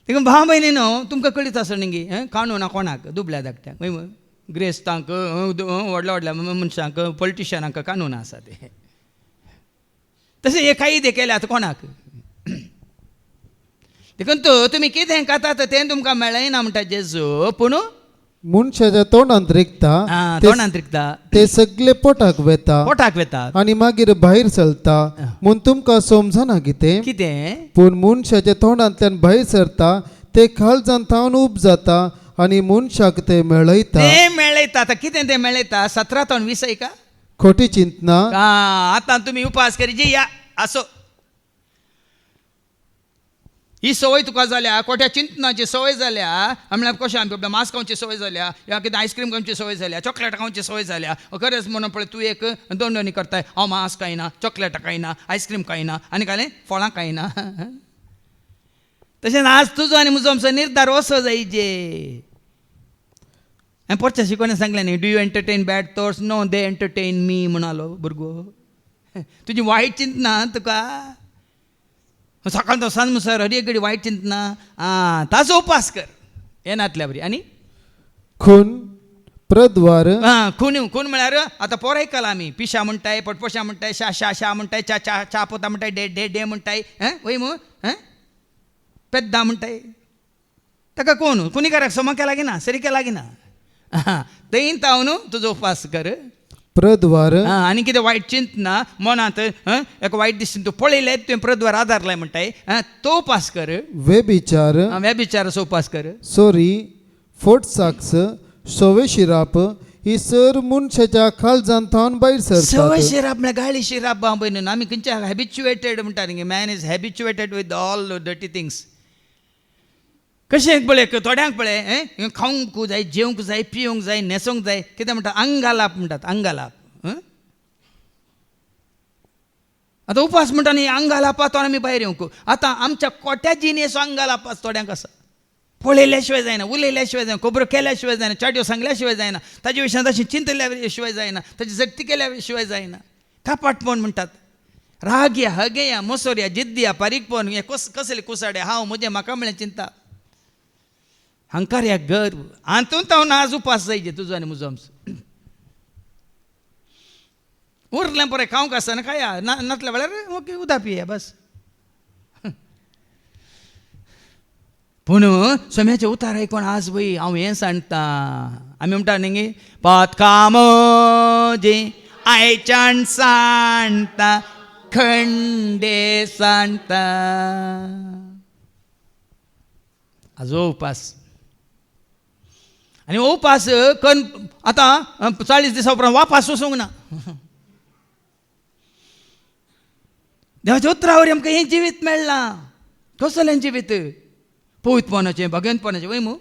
Speaker 1: देखून भाव भयणीनो तुमकां कळीत आसा न्ही काणू ना कोणाक दुबळ्या धाकट्याक ग्रेस्तांक व्हडल्या व्हडल्या मनशांक पॉलिटिशनांक कानून आसा ते तशें हे कायदे केल्यात कोणाक देखून तुमी कितें खातात तें तुमकां मेळयना म्हणटा जेजू पूण
Speaker 3: मनशाच्या तोंडांत रिकता
Speaker 1: तोंडांत रिकता
Speaker 3: ते सगळे पोटाक
Speaker 1: वेतात
Speaker 3: आनी मागीर भायर सरता म्हूण तुमकां समजना कितें
Speaker 1: कितें
Speaker 3: पूण मनशाच्या तोंडांतल्यान भायर सरता ते काळजांत थावन उब जाता आनी मनशाक ते मेळयता
Speaker 1: आतां कितें तें मेळयता 17 to 20 का
Speaker 3: खोटी चिंतना
Speaker 1: आतां तुमी उपास करी जी या आसो ही संवय तुका जाल्या कोट्या चिंतनाची संवय जाल्या म्हणल्यार कशें आमी मांस खावची संवय जाल्या या कितें आयस्क्रीम खावची संवय जाल्या चॉकलेट खावची संवय जाल्या खरेंच म्हणून पळय तूं एक दोंडणी करताय हांव मांस खायना चॉकलेट खायना आयस्क्रीम खायना आनी कांय फळां खायना तशेंच आज तुजो आनी म्हजो आमचो निर्धार असो जायचे हांवें परच्या शिकोवणें सांगलें न्ही do you entertain bad thoughts no they entertain me म्हणालो भुरगो तुजी वायट चिंतना तुका सकाळ तो सांज सर हरी एक घडी वायट चिंतना ताजो उपास कर हें नातल्या बरी आनी
Speaker 3: खून प्रद्वार
Speaker 1: खून म्हळ्यार आतां पोर आयकला आमी पिशा म्हणटाय पटपोशा म्हणटाय शा म्हणटाय च्या पोता म्हणटाय डे डे डे म्हणटाय वय मू पेद्दा म्हणटाय ताका कोण कुणीकाराक सम केला गी ना सरी केला गी ना थंय तावन तुजो उपास कर
Speaker 3: प्रद्वार
Speaker 1: आनी कितें वायट चिंतना मनांत एक वायट दिसता तूं पळयलें तुवें प्रद्वार आदारलाय म्हणटाय तो उपास कर व्यभिचाराचो उपास कर
Speaker 3: सोरी फोट साक्स सवे शिराप ही सर मनशाच्या काळजांत थावन भायर सरता
Speaker 1: सवय शिराप म्हळ्यार गाळी शिराप भाव भयणीन आमी खंयच्या हॅबिच्युएटेड म्हणटा न्ही man is habituated with all dirty things कशें पळय थोड्यांक पळय खावंक जाय जेवंक जाय पिवंक जाय न्हेसोंक जाय कितें म्हणटा अंगालाप म्हणटात अंगालाप आतां उपास म्हणटा न्ही अंगालापांतून आमी भायर येवंक आतां आमच्या कोट्या जिनेचो अंगालाप थोड्यांक आसा पळयल्या शिवाय जायना उलयल्या शिवाय जायना खबरो केल्या शिवाय जायना चाट्यो सांगल्या शिवाय जायना ताजे विशयान तशें चिंतल्या शिवाय जायना ताची जगती केल्या शिवाय जायना कापाटपण म्हणटात रागया हगया मोसोरया जिद्दिया पारीकपण हे कसले कुसाडे हांव म्हजें म्हाका म्हळें चिंता हंकार या गर्व आंतून हांव आज उपास जायचे तुजो आनी म्हजो आमचो उरलें पळय खावंक आसतना खाया नातल्या वेळार ओके उदक पिया बस पूण सोम्याचे उतार आयकोन आज वय हांव हें सांगता आमी म्हणटा न्ही पात कामोजे आयच्यान सांगता खंडे सांगता हाजो उपास आनी हो उपास करून आतां 40 दिसां उपरांत वापास वचूंक ना देवाच्या उतरावरी आमकां हें जिवीत मेळ्ळां कसलें जिवीत पवित्रपणाचें भगवंतपणाचें वय मू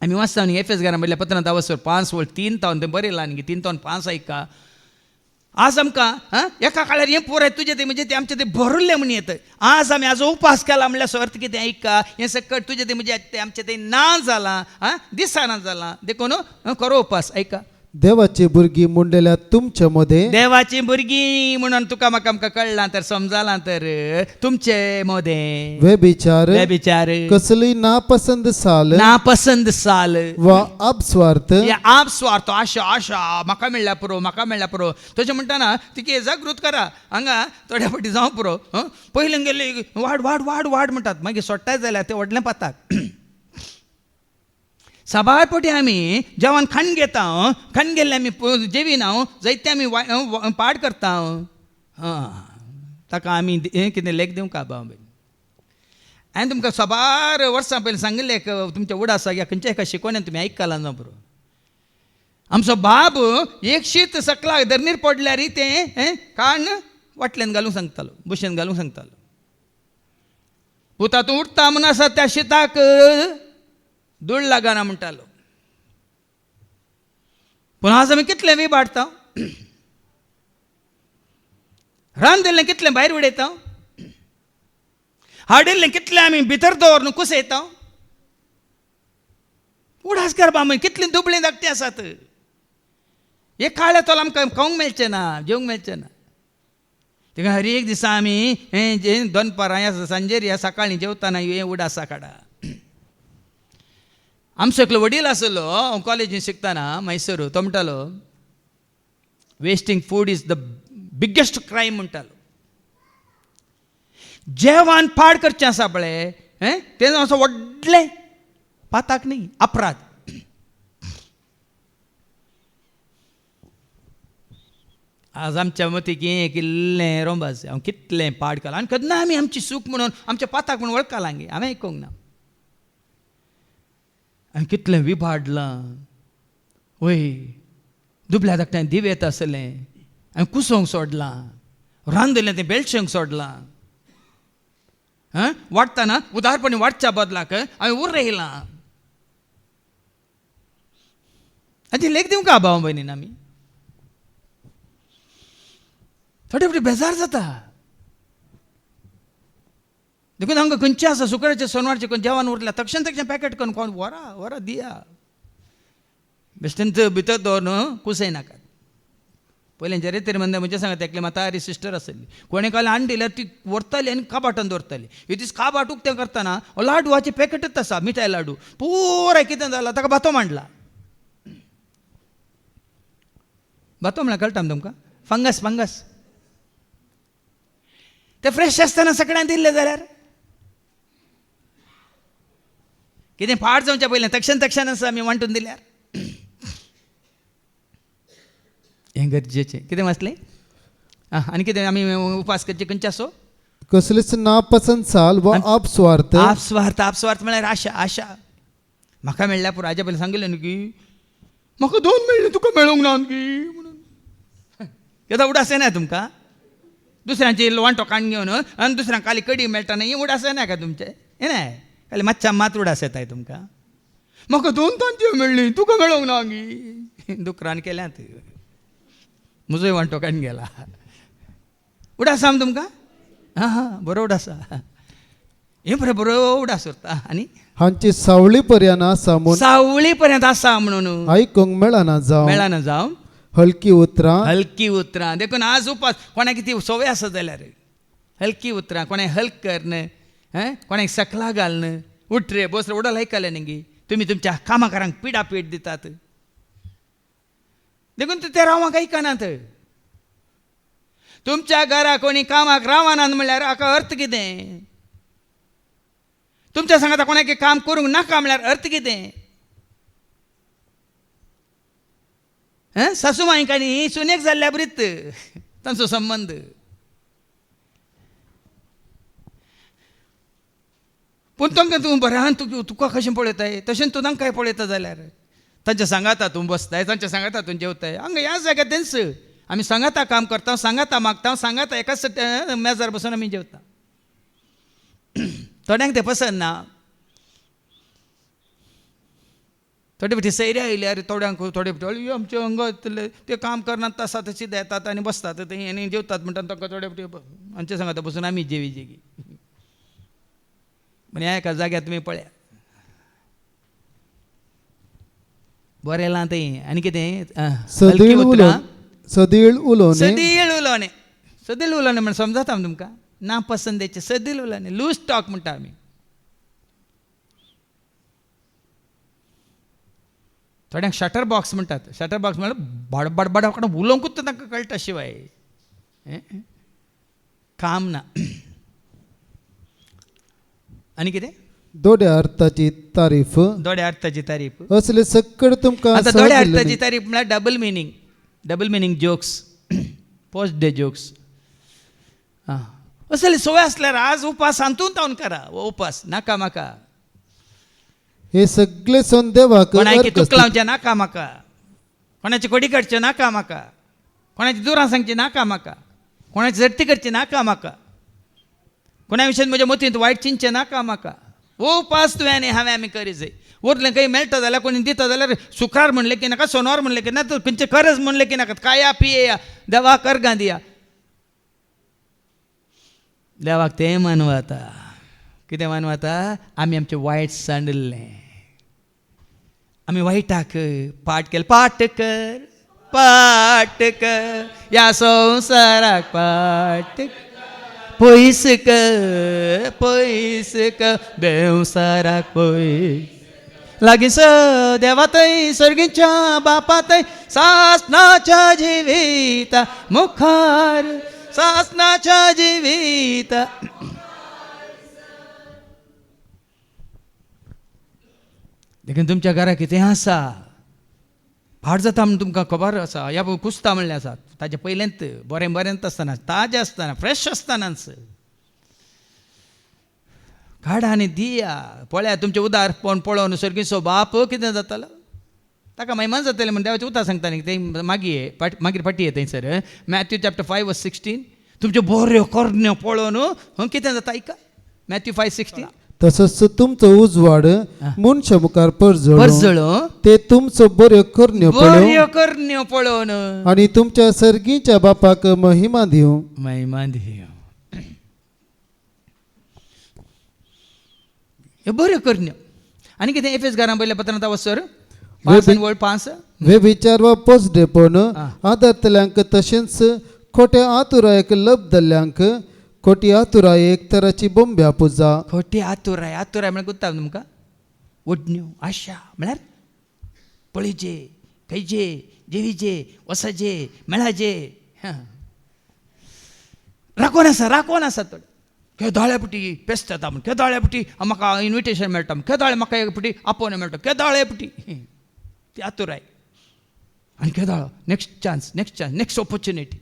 Speaker 1: आमी वाचता न्ही एफेसकारां म्हणल्यार 15:5 वोल्ट 3 तावन तें बरयलां न्ही 3 तावन 5 ऐका आज आमकां एका काळार हें पुराय तुजें तें म्हणजे तें आमचें तें भरलें म्हण येता आज आमी हाजो उपास केला म्हणल्यार अर्थ कितें ऐका हें सकट तुजें तें म्हणजे तें आमचें तें ना जालां दिसना जालां देखून करो उपास ऐका
Speaker 3: देवाची भुरगीं म्हणलेल्या तुमचे मदें
Speaker 1: देवाची भुरगीं म्हणून तुका म्हाका आमकां कळलां तर समजालां तर तुमचे मदें व्यभिचार
Speaker 3: कसली नापसंद साल वा अपस्वार्थ
Speaker 1: आपस्वार्थ आशा म्हाका मेळ्ळ्या पुरो तशें म्हणटाना तिके जागृत करा हांगा थोड्या फाटी जावं पुरो पयलें गेले वाड वाड वाड वाड म्हणटात मागीर सोडटाय जाल्यार तें व्हडलें पाताक साबार पोटी आमी जेवण खाण घेता खाण गेल्ले आमी जेवीन जायते आमी पाड करता ताका आमी कितें लेख दिवं का बाबा हांवें तुमकां साबार वर्सां पयलीं सांगिल्लें तुमच्या उडासा या खंयच्या एका शिकवण्यान तुमी आयकलां ना बरो आमचो बाब एक शीत सकलाक धरणीर पडल्यार तें काण वाटल्यान घालूंक सांगतालो बुशेन घालूंक सांगतालो भुतांतूं उठता म्हूण आसा त्या शिताक धूळ लागना म्हणटालो पूण आज आमी कितले विबाडटा रांदिल्लें कितलें भायर उडयता, हाडिल्लें कितलें आमी भितर दवरून कुसयता. उडास करपा म्हण कितलीं दुबळीं धाकटीं आसात. एक काळें तोल आमकां खावंक मेळचें ना, जेवंक मेळचें ना. तिका हर एक दिसा आमी हें दनपारां या सांजेर या सकाळीं जेवताना हें उडासा काडा. आमचो एकलो वडील आसलो, हांव कॉलेजींत शिकताना मैसूर, तो म्हणटालो wasting food is the biggest crime म्हणटालो. जेवण पाड करचें आसा पळय तें असो व्हडलें पाताक न्ही, अपराध. आज आमच्या मतीक हें किल्लें रोंबास हांव कितलें पाड केलां आनी केन्ना आमी आमची सूख म्हणून आमच्या पाताक म्हणून वळखलां गे, हांवें आयकूंक ना. हांवें कितलें विबाडलां वय. दुबल्या धाकट्यान दिवेत आसलें हांवें कुसोवंक सोडलां, रांदिल्लें तें बेळशेवंक सोडलां. वाडटाना उदारपणी वाडच्या बदलाक हांवें उरयलां. आनी लेख दिवंक भाव भयणीन आमी थोडे फावटी बेजार जाता. देखून हांगा खंयचें आसा शुक्रारचें सोनवारचें खंय जेवण उरलें तक्षण पॅकेट करून कोण व्हरा दिया. बेश्टेन भितर दवरून कुसय नाकात. पयलींच्या रेतीर म्हणटा म्हणजे सांगता एकली म्हातारी सिस्टर आसली, कोणें काल आण दिल्यार ती व्हरताली आनी काबाटान दवरताली. हे दीस काबाटूक तें करतना लाडवाची पॅकेटच आसा, मिठाय लाडू पुराय कितें जालां ताका भातो मांडला. भातो म्हळ्यार कळटा तुमकां, फंगस ते फ्रेश आसतना सगळ्यांक दिल्ले जाल्यार कितें पाड जावच्या पयलें तक्षण आसा आमी वांटून दिल्यार हें गरजेचें. कितें वाचलें आनी कितें आमी उपास करचे खंयचे आसो.
Speaker 3: कसलीच नापसंद साल वा अपस्वार्थ.
Speaker 1: आपस्वार्थ म्हळ्यार आशा. म्हाका मेळ्ळ्या पुरो हाज्या पयलीं सांगिल्लें न्ही की म्हाका 2 मेळ्ळीं तुका मेळूंक ना न्ही म्हणून. येदा उडास येना तुमकां. दुसऱ्यांची वांटो काडून घेवन आनी दुसऱ्यांक खाली कडी मेळटाना हें उडास येना का तुमचें. येना खाली मातशा मात उडास येताय तुमकां. म्हाका 2 तांतयो मेळ्ळीं तुका मेळोंक ना गी. दुकरान केल्यात म्हजोय वांटो काडून गेला. उडास आसा तुमकां. बरो उडास आसा. हें बरो उडास उरता. आनी
Speaker 3: हांची सावळी पर्यंत आसा म्हूण
Speaker 1: सावळी पर्यंत आसा म्हणून
Speaker 3: आयकूंक मेळना
Speaker 1: जावं
Speaker 3: हलकी उतरां.
Speaker 1: देखून आज उपास कोणाक ती सवय आसा जाल्यार हलकी उतरां, कोणाक हल्क करन, कोणाक सकला घालन, उठ रे बस रे उडल आयकलें न्ही तुमी तुमच्या कामाकारांक पिडापीड दितात. देखून ते रावांक आयकनात. तुमच्या घरा कोणी कामाक रावनात म्हणल्यार हाका अर्थ कितें. तुमच्या सांगाता कोणाक काम करूंक नाका म्हणल्यार अर्थ कितें. सासू मांयक आनी सुनेक जाल्ल्या बरीत तांचो संबंद. पूण तांकां तूं बऱ्यान तुका कशें पळयताय तशें तूं तांकांय पळयता जाल्यार तांच्या सांगाता तूं बसताय, तांच्या सांगाता तूं जेवताय. हांगा ह्या जाग्यार तेंच आमी सांगाता काम करता, सांगाता मागता, सांगाता एकाच मेजार बसून आमी जेवता. थोड्यांक तें पसंद ना. थोडे फावटी सैऱ्या आयल्यार थोड्यांक थोडे फावटी आमच्या अंगात ते काम करनात तासा तशी येतात आनी बसतात आनी जेवतात म्हणटा तांकां थोडे फावटी आमच्या सांगाता बसून आमी जेवी जेगी. पण ह्या एका जाग्यार तुमी पळया बरें येलां तें. आनी कितें
Speaker 3: सदीळ उलोवणें
Speaker 1: म्हण समजता तुमकां. ना पसंदेचे सदील उलोवणें, लूज टॉक म्हणटा आमी. थोड्यांक शटर बॉक्स म्हणटात. शटर बॉक्स म्हळ्यार बडबड उलोवंकूच तांकां कळटा शिवाय काम ना. आनी कितें
Speaker 3: दोड्या अर्थाची तारीफ.
Speaker 1: असले
Speaker 3: सकड तुमकां
Speaker 1: आतां दोड्या अर्थाची तारीफ म्हळ्यार double meaning jokes, post day jokes. असले सवय आसल्यार आज उपास सांतून तावन करा. उपास नाका म्हाका.
Speaker 3: हे सगळे सोन देवाक
Speaker 1: कोणाची तुक लावचें नाका म्हाका, कोणाची कोडी काडचें नाका म्हाका, कोणाची दुरां सांगची नाका म्हाका, कोणाची झट्टी करची नाका म्हाका, कोणा विशयी म्हज्या मतींत वायट चिंतचें नाका म्हाका. हो उपास तुवें आनी हांवें आमी करी जाय. उरलें खंय मेळटा जाल्यार कोणी दिता जाल्यार शुक्रार म्हणलें की नाका, सोनवार म्हणलें की ना, खंयचे खरज म्हणलें की नाका, खाया पियेया देवा कर्गां दिया. देवाक तें मानवता. कितें मानवता? आमी आमचें वायट सांडलें, आमी वायटाक पाट केलें. पाट कर या संवसाराक पाट कर. पयस कर देवसाराक पयस लागीं देवा थंय सर्गीच्या बापा थंय सासणाच्या जिविता मुखार सासणाच्या जिविता. देखीन तुमच्या घरा कितें आसा फाट जाता म्हण तुमकां खबर आसा. ह्या पुसता म्हणलें आसा ताचे पयलेंत बरें बरेंत आसतना, ताजें आसतना, फ्रेश आसतनाच काडा आनी दिया. पळया तुमचें उदारपण पळोवन सर्गीचो बाप कितें जातालो, ताका मागीर मन जातालें म्हण देवाचें उतार सांगता न्ही. तें मागीर फाटी थंयसर मॅथ्यू चॅप्टर 5:16 तुमच्यो बऱ्यो करण्यो पळोवन कितें जाता ऐका. मॅथ्यू 5:16
Speaker 3: तसंच तुमचो उजवाड मनशा मुखार परजळो ते तुमचो बऱ्यो करण्यो
Speaker 1: पळोवन
Speaker 3: आणि तुमच्या सर्गीच्या बापाक महिमा दिवं.
Speaker 1: बऱ्यो करण्यो. आनी कितें एफेस घरां पयल्या पत्रांत वचर 5
Speaker 3: वे विचार वा पोसडेपण आदारतल्यांक तशेंच खोट्या आतुरायक लबदल्यांक खोटी आतुराय एक तराची बोंब्या पुजा.
Speaker 1: खोटी आतुराय म्हळ्यार गुत्ता तुमकां ओडण्यो आशा म्हळ्यार पळयचे खंयचे जेवीचे वसाचे मेळाचे राखोन आसा थोडे. केदाळ्या पुटी पेस्त येता म्हण केदाळ्या पुटी म्हाका इन्विटेशन मेळटा म्हण केदाळे म्हाका एक पुटी आपोवन मेळटा केदाळे पुटी ती आतुराय. आनी केदाळो नेक्स्ट चान्स नेक्स्ट ऑपॉर्च्युनिटी.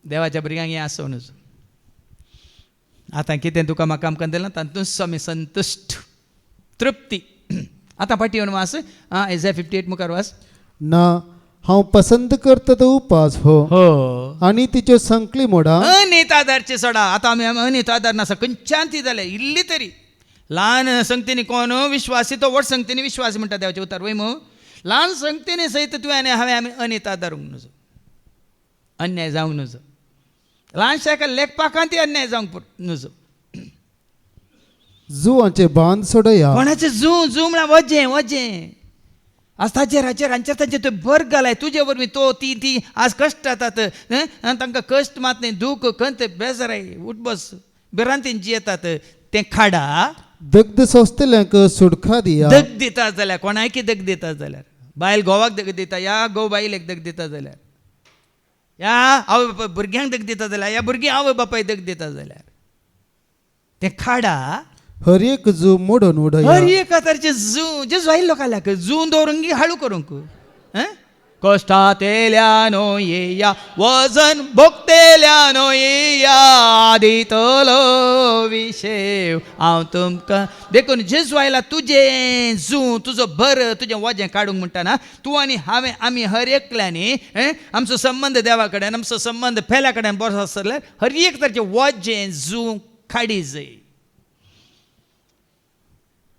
Speaker 1: देवाच्या भुरग्यांक हें आसोनूच आतां कितें तुका म्हाका आमकां दिलां तातूंत आमी संतुश्ट तृप्ती. आतां फाटी येवन वास Isaiah 58 मुखार वास.
Speaker 3: ना हांव पसंत करता तो उपास हो आनी तिच्यो संकली मोडा.
Speaker 1: अनित आदारचे सोडा. आतां आमी अनित आदार नासा खंयच्यान ती जाले इल्ली तरी ल्हान संगतीनी कोण विश्वासी तो व्हड संगतीनी विश्वासी म्हणटा देवाचें उतार वय मो. ल्हान संगतीनी सयत तुवें आनी हांवें आमी अनित आदारूंक नजो, अन्याय जावंक नजो. ल्हानशा एका लेखपाकांती अन्याय जावंक नजो.
Speaker 3: जुवांचे बांद सोडया.
Speaker 1: कोणाचें जू म्हळ्यार वजें आज ताचेर हाचेर तांचे भर घालाय. तुजे वरवीं तो ती आज कश्ट जातात तांकां कश्ट मात न्ही दूख खंत बेजाराय उठबस भिरांतीन जियेतात. तें खाडा
Speaker 3: दग्ध सोंसतल्यांक सुडखा दिया.
Speaker 1: दग दिता जाल्यार कोणायकी दग दिता जाल्यार बायल घोवाक दग दिता या घोव बायलेक दग दिता जाल्यार या आवय बापाय भुरग्यांक दग दिता जाल्यार या भुरगीं आवय बापाय दग दिता जाल्यार तें खाडा
Speaker 3: हर एक जू मोडून उडया.
Speaker 1: हर एक तरेचे जे जाईल लोकांक जून दवरूंक हाळू करूंक कश्टात येयल्यानो येया वजन भोगतेल्यानो येया दितलो विशेव हांव तुमकां. देखून जेजू आयला तुजें जू तुजो भर तुजें वजें काडूंक म्हणटाना तूं आनी हांवें आमी हर एकल्यांनी आमचो संबंद देवा कडेन आमचो संबंद फेल्या कडेन बरो आसत जाल्यार हर एक तरेचें वजें जू काडी जाय.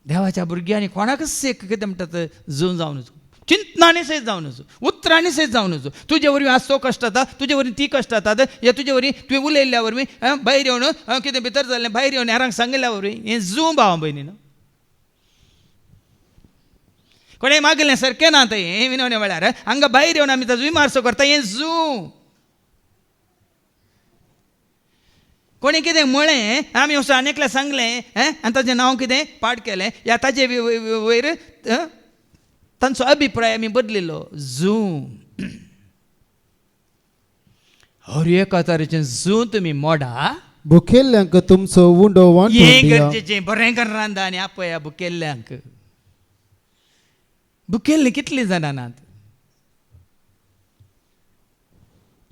Speaker 1: देवाच्या भुरग्यांनी कोणाकच एक कितें म्हणटात जूं जावन नजो चिंतनांनी सयत जावन नजो उतरांनी सयत जावन नजो. तुजे वरवीं आज तो कश्ट जाता तुजे वरवीं ती कश्ट जातात या तुजे वरवीं तुवें उलयल्ल्या वरवीं भायर येवन कितें भितर जाल्लें भायर येवन हेरांक सांगल्या वरवीं हें जूं भावां भयणी न्हू. कोणें मागलें सारकें ना थंय हें विनवणे वेळार हांगा भायर येवन आमी ताजो विमारसो करता हें जूं. कोणी कितें म्हळें आमी वचून आनेकल्या सांगलें आनी ताचें नांव कितें पाड केलें या ताचे वयर तांचो अभिप्राय आमी बदलिल्लो जू. हर एका तरेचें जू तुमी मोडा.
Speaker 3: भुकेल्ल्यांक तुमचो उंडो वांटून
Speaker 1: हें
Speaker 3: दिया.
Speaker 1: गरजेचें बरें करून रांदा आनी आपया भुकेल्ल्यांक. भुकेल्लीं कितलीं जाणां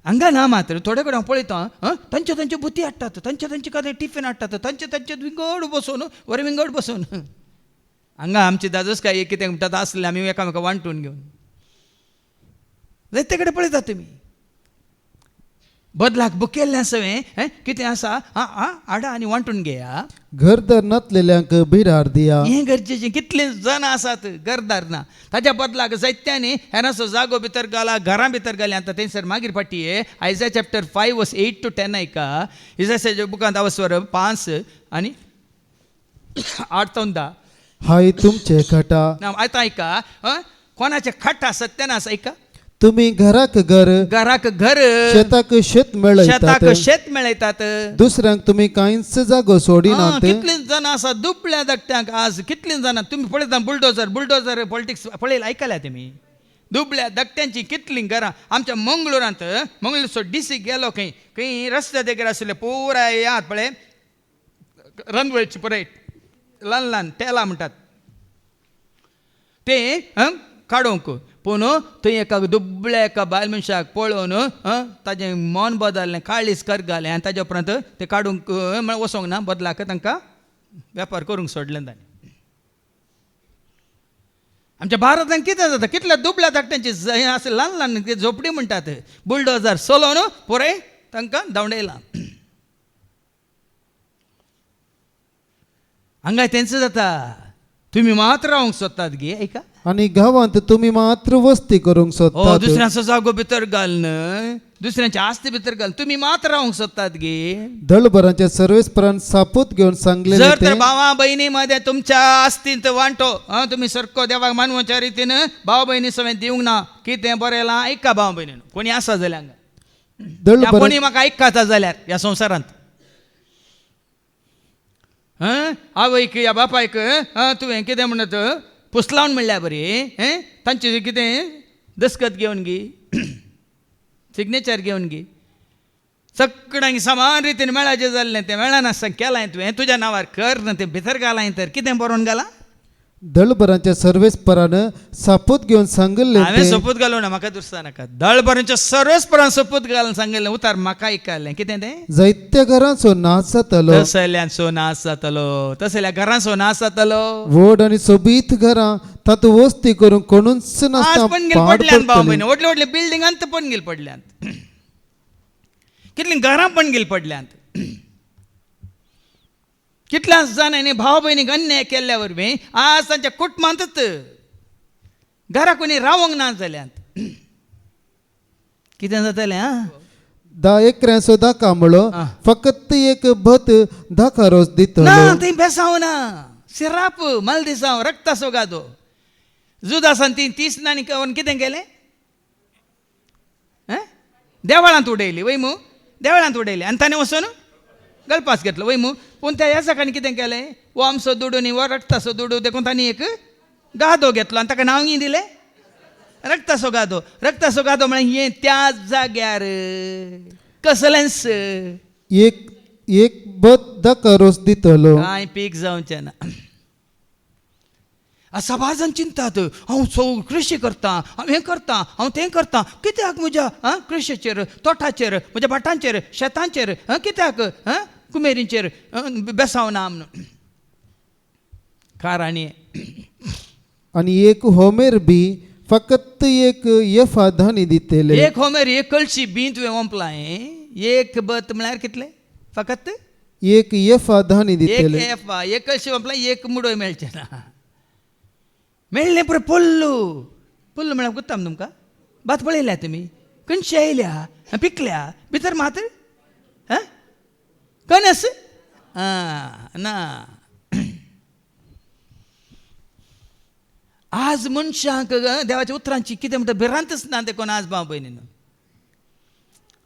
Speaker 1: हांगा ना मात्र थोडे कडेन हांव पळयता तांचे बुती हाडटात तांचे कदें टिफीन हाडटात तांचे विंगड बसून बरें विंगड बसून. हांगा आमची दादोस काय कितें म्हणटात आसलें आमी एकामेका वांटून घेवन जायते कडेन पळयतात तुमी. बदलाक बुकेल्ल्या सवें कितें आसा हाडा आनी वांटून घेया.
Speaker 3: घरदार नातलेल्यांक भिरार दिया.
Speaker 1: हें गरजेचें. कितलीं जाणां आसात घरदार ना, ताच्या बदलाक जायत्यांनी हेराचो जागो भितर घाला, घरां भितर घाली. आतां थंयसर मागीर फाटी आयझाया चॅप्टर 5 वर्स 8 to 10 ऐका. इसायाच्या बुकांत अवस्वर 5 आनी 8 to 10.
Speaker 3: हाय तुमचे खटा.
Speaker 1: आतां ऐका, कोणाचे खट्टा सत्यानास ऐका.
Speaker 3: तुम्ही घराक घर,
Speaker 1: घराक घर,
Speaker 3: शेताक शेत
Speaker 1: शेताक
Speaker 3: मेळयतात.
Speaker 1: शेत मेळयतात.
Speaker 3: दुसऱ्यांक तुम्ही कांयच जागो सोडिनात.
Speaker 1: कितलीं जाणां आसा दुबळ्या धाकट्यांक आज कितलीं जाणां तुम्ही पळयता. बुलडोजर पॉलिटिक्स पळयला ऐकल्या तुमी. दुबळ्या धाकट्यांची कितलीं घरां. आमच्या मंगळुरांत मंगळूरचो DC गेलो खंय रस्त्या देगेर आशिल्ले पुराय याद पळय रनवेची पळय ल्हान ल्हान टेलां म्हणटात ते काडूंक. पूण थंय एका दुबळ्या एका बायल मनशाक पळोवन ताजें मन बदललें, काळीज करगालें आनी ताज्या उपरांत ते काडूंक वचोंक ना. बदलाक तांकां वेपार करूंक सोडलें ताणें. आमच्या भारतांत कितें जाता, कितल्या दुबळ्या धाकट्यांची अशें ल्हान ल्हान झोपडी म्हणटात. बुलडोजर चलोवन पुराय तांकां धांवडयलां. हांगा तेंच जाता. तुमी मात रावंक सोदतात गे ऐका.
Speaker 3: आणि गावांत तुम्ही मात्र वस्ती करूंक सोदतात.
Speaker 1: दुसऱ्यांचो जागो भितर घालन, दुसऱ्यांची आस्ती भितर घालन तुम्ही मात रावंक सोदतात गे.
Speaker 3: दळभरांच्या सर्वेस्परान सापूत घेवन सांगले
Speaker 1: जर तर भावा बहिणी मध्ये तुमच्या आस्तींत वांटो तुम्ही सरको देवाक मानवाच्या रितीन भावा बहिणी समेत दिवंक ना. कितें बरयलां ऐका भावा बहिणीन. कोणी आसा जाल्यार
Speaker 3: दळभर
Speaker 1: कोणी म्हाका ऐकाता जाल्यार ह्या संवसारांत आवयक या बापायक तुवें कितें म्हणत पुसलावन म्हणल्यार बरी. तांचे कितें दस्खत घेवन गी, सिग्नेचर घेवन गी. सगळ्यांक समान रितीन मेळाचें जाल्लें तें मेळना केलां तुवें. तुज्या नांवार कर ना तें भितर घालां तर कितें बरोवन घालां.
Speaker 3: दळभरांच्या सर्वेस्परान सापूत घेवन सांगले
Speaker 1: हांवें सोपूत घालूं ना, म्हाका दुसरा नाका. दळभरांच्या सर्वेस्परान सोपूत घालून सांगलें उतार म्हाका ऐकलें. कितें तें
Speaker 3: जायत्या घरांचो नाश जातालो.
Speaker 1: तसल्यांचो नाश जातलो, तसल्या घरांचो नाश जातलो.
Speaker 3: व्हड आणि सोबीत घरां तातूंत वस्ती करूंक कोणूच नासता.
Speaker 1: पणगेल पडल्यान भाव बहिणी. व्हडले व्हडले बिल्डिंगांत पणगेल पडल्यात. कितलीं घरां पणगेल पडल्यात. कितल्याच जाणांनी भाव भयणीक अन्याय केल्ल्या वरवीं आज तांच्या कुटुंबांतच घरा कोणी रावंक ना जाल्यात. कितें जातलें
Speaker 3: 10 एकरांचो दाका म्हणलो फकत एक भत 10 रोस
Speaker 1: ना.
Speaker 3: दितलो.
Speaker 1: थंय बेसांव ना. सिराप मलदिसांव रक्ताचो गादो. जुदासान 30 नाणी करून कितें केलें देवळांत उडयली वयमू. देवळांत उडयली आनी ताणें वचून गळपास घेतलो वयमू. पूण त्या ह्या सकाळी कितें केलें वो आमचो दुडू न्ही वो रक्ताचो दुडू देखून तांणी एक गादो घेतलो आनी ताका नांव दिलें रक्ताचो गादो. रक्ताचो गादो म्हळ्यार हें त्या जाग्यार कसलेंच
Speaker 3: एक भत 10 रोस दितलो.
Speaker 1: कांय पीक जावचें ना. समाजान चिंतात हांव कृशी करता, हांव हें करता, हांव तें करता. कित्याक म्हज्या कृशीचेर, तोठाचेर, म्हज्या भाटांचेर, शेतांचेर कित्याक कुमेरींचेर बेसांव ना म्हणून. कारण
Speaker 3: आणि एक होमेर बी फकत एक येफा धान्य दितले.
Speaker 1: एक होमेर एक कळशी बी तुवें ओंपलां. एक बत म्हळ्यार कितलें फकत
Speaker 3: एक येफा धान्य दितले.
Speaker 1: एक कळशी ओंपलां एक मुडोय मेळचें ना. मेळ्ळें पुरो पोल्लू. पोल्लू म्हळ्यार गुत्ताम तुमकां. भात पळयल्या तुमी कणशी आयल्या पिकल्या भितर मात कणस ना. आज मनशांक देवाच्या उतरांची कितें म्हणटा भिरांतच ना देखून आज भाव भयणीन.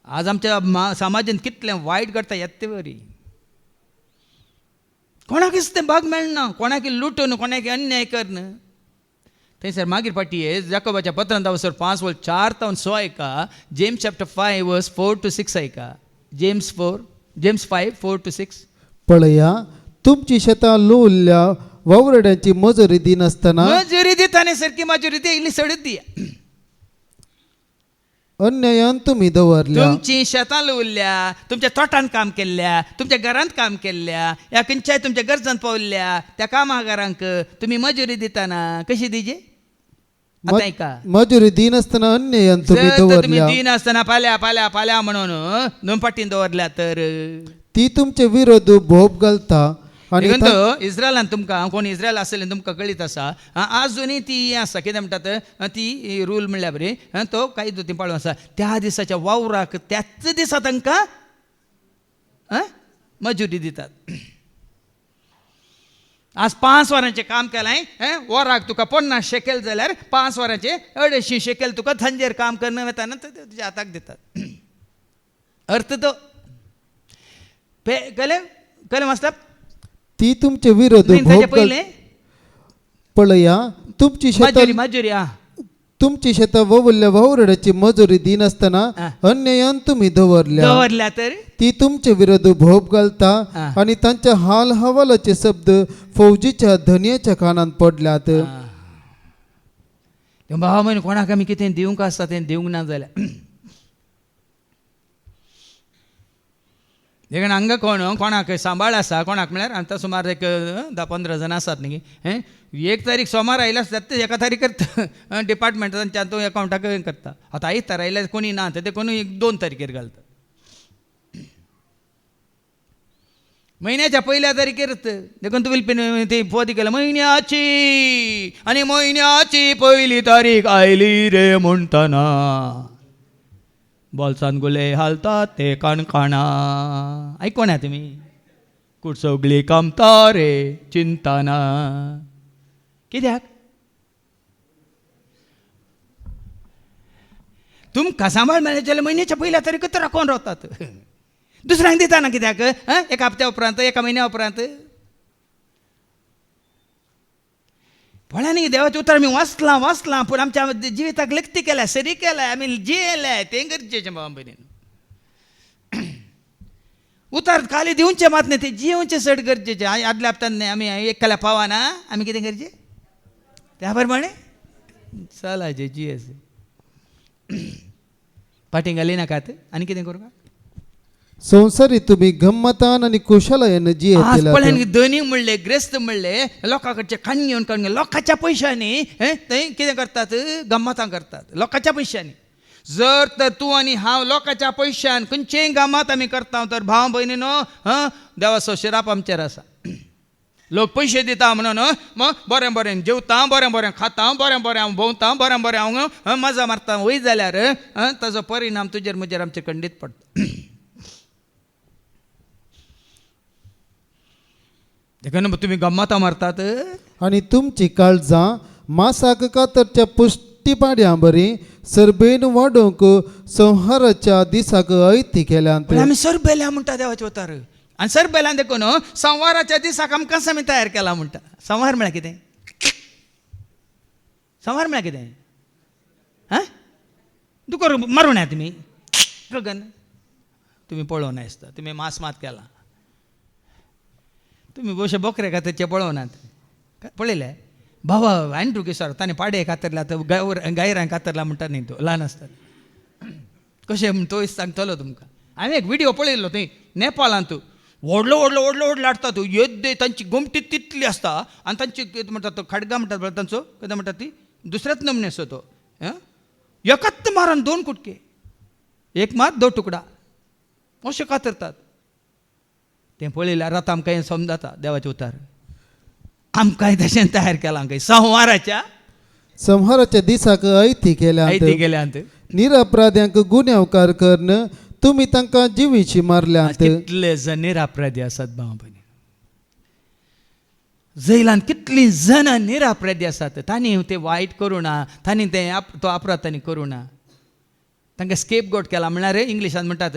Speaker 1: आज आमच्या समाजान कितलें वायट घडटा येते वरी. कोणाकच तें भाग मेळना. कोणाक लुटून कोणाक अन्याय करन. थंयसर मागीर फाटी जाकोबाच्या पत्रांत हांवसर 5 वर्स 4 to 6 ऐका. जेम्स चॅप्टर 5 वर्स 4 to 6 ऐका. James 5 4 to 6.
Speaker 3: पळया तुमची शेतां लुवल्ल्या वावरड्यांची मजुरी दिनासतना
Speaker 1: मजुरी दिताने सारकी मजुरी दी इल्ली सडत दिया.
Speaker 3: अन्यायान तुम्ही दवरल्या.
Speaker 1: तुमची शेतां लुवल्ल्या, तुमच्या तोटांत काम केल्ल्या, तुमच्या घरांत काम केल्ल्या, या खंयच्याय तुमच्या गरजांत पावल्ल्या त्या कामागारांक तुम्ही मजुरी दिताना कशी दिजे आता ऐका
Speaker 3: मजुरी दिनासतना अन्यायान तुम्ही
Speaker 1: जर तर तुम्ही
Speaker 3: दवरल्या
Speaker 1: दिन असताना पाल्या पाल्या पाल्या म्हणून दोन पाटीन दवरल्या तर
Speaker 3: ती तुमचे विरोध भोप घालता आणि
Speaker 1: देखून इस्रायलान तुमकां कोण इस्रायल आसलें तुमकां कळीत आसा आजुनी ती आसा कितें म्हणटात ती रूल म्हणल्यार बरी तो कायदो ती पाळून आसा त्या दिसाच्या वावराक त्याच दिसा तांकां मजुरी दितात आज 5 वरांचें काम केलां वराक तुका 50 शेकेल जाल्यार 5 वरांचे 250 शेकेल तुका थंजेर काम करणं वेताना तुज्या हाताक दितात अर्थ तो कळ्ळें कळ्ळें मास्टर
Speaker 3: ती तुमचे विरोध भोप
Speaker 1: पहिले
Speaker 3: पळया तुमची
Speaker 1: मजुरी
Speaker 3: शेतां
Speaker 1: मजुरी
Speaker 3: तुमची शेतां ववल्ल्या वावरड्याची मजुरी दिनासतना अन्यायान तुम्ही दवरल्या
Speaker 1: दवरल्या तर
Speaker 3: ती तुमचे विरोध भोप घालता आणि तांच्या हाल हवालाचे शब्द फौजीच्या धन्याच्या कानान पडल्यात
Speaker 1: भावा म्हण कोणाक आमी कितें दिवंक आसता तें दिवंक ना जाल्यार देखून हांगा कोणाक सांबाळ आसा कोणाक म्हळ्यार आतां सुमार एक 10-15 जाणां आसात न्ही 1 तारीख सोमार आयल्या ते 1 तारीख डिपार्टमेंटाच्या तो अकावंटाक करता आतां आयतार आयल्यार कोणी ना ते कोणी 2 तारखेर घालता महिन्याच्या 1 तारखेर देखून तुवें ती फोदी केलं म्हयन्याची आनी म्हयन्याची 1 तारीख आयली रे म्हणटना बोल्सान गुले हालतात ते काणकाणा आयकोना तुमी कुडसगली कामता रे चिंताना कित्याक तुमकां सांबाळ मेळ्ळे जाल्यार म्हयन्याच्या 1 तारखेर राखून रावतात दुसऱ्यांक दिताना कित्याक 1 हप्त्या उपरांत 1 म्हयन्या उपरांत फळ्यांनी देवाचें उतर आमी वाचलां पूण आमच्या जिविताक लक्ती केल्या सरी केल्या आमी जियेले तें गरजेचें भावा भयणीन उतर खाली दिवचें मात न्ही तें जियोवचें चड गरजेचें आदल्या हप्त्यान आमी एक केल्या पावाना आमी कितें करचें त्या प्रमाणे चलाचें जियेचें फाटीं घाली नाकात आनी कितें करूं
Speaker 3: संवसारी तुम्ही गम्मतान आणि कुशलायेन जियेला
Speaker 1: पळय धनी म्हणले ग्रेस्त म्हणले लोकां कडचे खाण घेवन काडून लोकांच्या पयशांनी थंय कितें करतात गम्मतां करतात लोकांच्या पयशांनी जर तर तूं आनी हांव लोकांच्या पयशान खंयचेय गमात आमी करता तर भाव भयणीनो देवाचो शिराप आमचेर आसा लोक पयशे दिता म्हणून मग बरें बरें जेवता बरें बरें खाता बरें बरें हांव भोंवता बरें बरें हांव मजा मारता वय जाल्यार ताजो परिणाम तुजेर म्हजेर आमचे खंडीत पडटा देखून तुम्ही गम्मतां मारतात
Speaker 3: आणि तुमची काळजां मासाक कातरच्या पुष्टी पाड्या बरी सरबेन वाडोवंक संहाराच्या दिसाक ऐती केल्यांत
Speaker 1: आमी सरबेल्या म्हणटा देवाचे उतार आनी सरबेल्यान देखून संवाराच्या दिसाक आमकां आमी तयार केला म्हणटा संवार म्हळ्यार कितें संवार म्हळ्यार कितें दुकर मारूं येता तुमी गगन तुमी पळोवना दिसता तुमी मास मात केला तुमी बशे बोकरे खात्याचे पळोवनात पळयले भावा एंड्रू किशोर ताणें पाडे कातरला आतां गायरांक कातरला म्हणटा न्ही तो ल्हान आसतना कशें म्हण तो सांगतलो तुमकां हांवें एक व्हिडिओ पळयल्लो थंय नेपाळांत व्हडलो व्हडलो व्हडलो व्हडलो हाडटा तो येद्दे तांची गोमटी तितली आसता आनी तांची कितें म्हणटा तो खडगां म्हणटात पळय तांचो कितें म्हणटा ती दुसऱ्याच नमने असो तो एकच मारून 2 कुटके एक मात 2 तुकडा अशें कातरतात तें पळयल्यार आतां आमकां हें समजता देवाचें उतार आमकां तशें तयार केलां आमकां
Speaker 3: संहाराच्या दिसाक ऐती केल्यांत निरपराध्यांक गुन्यांवकार करन तुम्ही तांकां जिवीची मारल्यांत
Speaker 1: कितले जण निरापराधी आसात भावा भयणी जैलान कितलीं जाणां निरापराधी आसात तांणी तें वायट करूं ना तांणी तें तो अपराध तांणी करूं ना तांकां स्केप गोट केला म्हळ्यार इंग्लिशान म्हणटात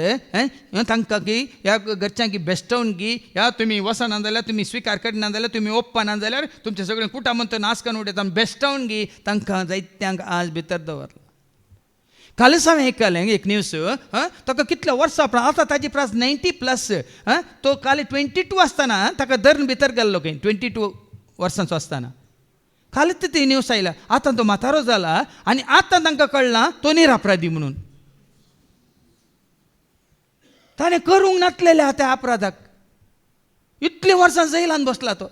Speaker 1: तांकां की ह्या घरच्यांक बेस्टवून की ह्या तुमी वसना जाल्यार तुमी स्विकार करना जाल्यार तुमी ओप्पना जाल्यार तुमचें सगळें कुटुंब नाश करून उडयता बेस्टवून की तांकां जायत्यांक आज भितर दवरला कालच हांवें आयकलें एक न्यूज ताका कितल्या वर्सां उपरांत आतां ताजी प्रायस 90+ तो काल 22 आसतना ताका धरून भितर गेल्लो खंय 22 वर्सांचो आसतना कालच ती न्यूज आयला आतां तो म्हातारो जाला आनी आतां तांकां कळना तो निरपराधी म्हणून ताणें करूंक नासलेल्या त्या अपराधाक इतली वर्सां जैलान बसला तो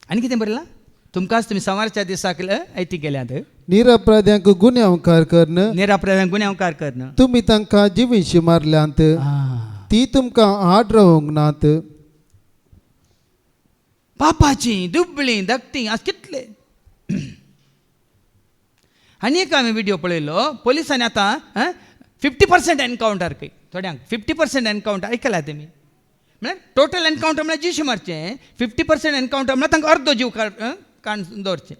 Speaker 1: आनी कितें बरयलां तुमकांच तुम्ही समारच्या दिसाक ऐती गेल्यात
Speaker 3: निरपराध्यांक गुन्यांवकार करणं
Speaker 1: निरापराधांक गुन्यांवकार करणं
Speaker 3: तुम्ही तांकां जिवीशी मारल्यांत ती तुमकां आड रावंक नात
Speaker 1: पापाची दुबळी धाकटी आज कितले आनी एक हांवें व्हिडिओ पळयलो पोलिसांनी आतां 50% एनकावंटर खंय थोड्यांक 50% एनकावंटर आयकला तुमी म्हळ्यार टोटल एनकावंटर म्हळ्यार जीश मारचें 50% एनकावंटर म्हळ्यार तांकां अर्दो जीव काडून दवरचें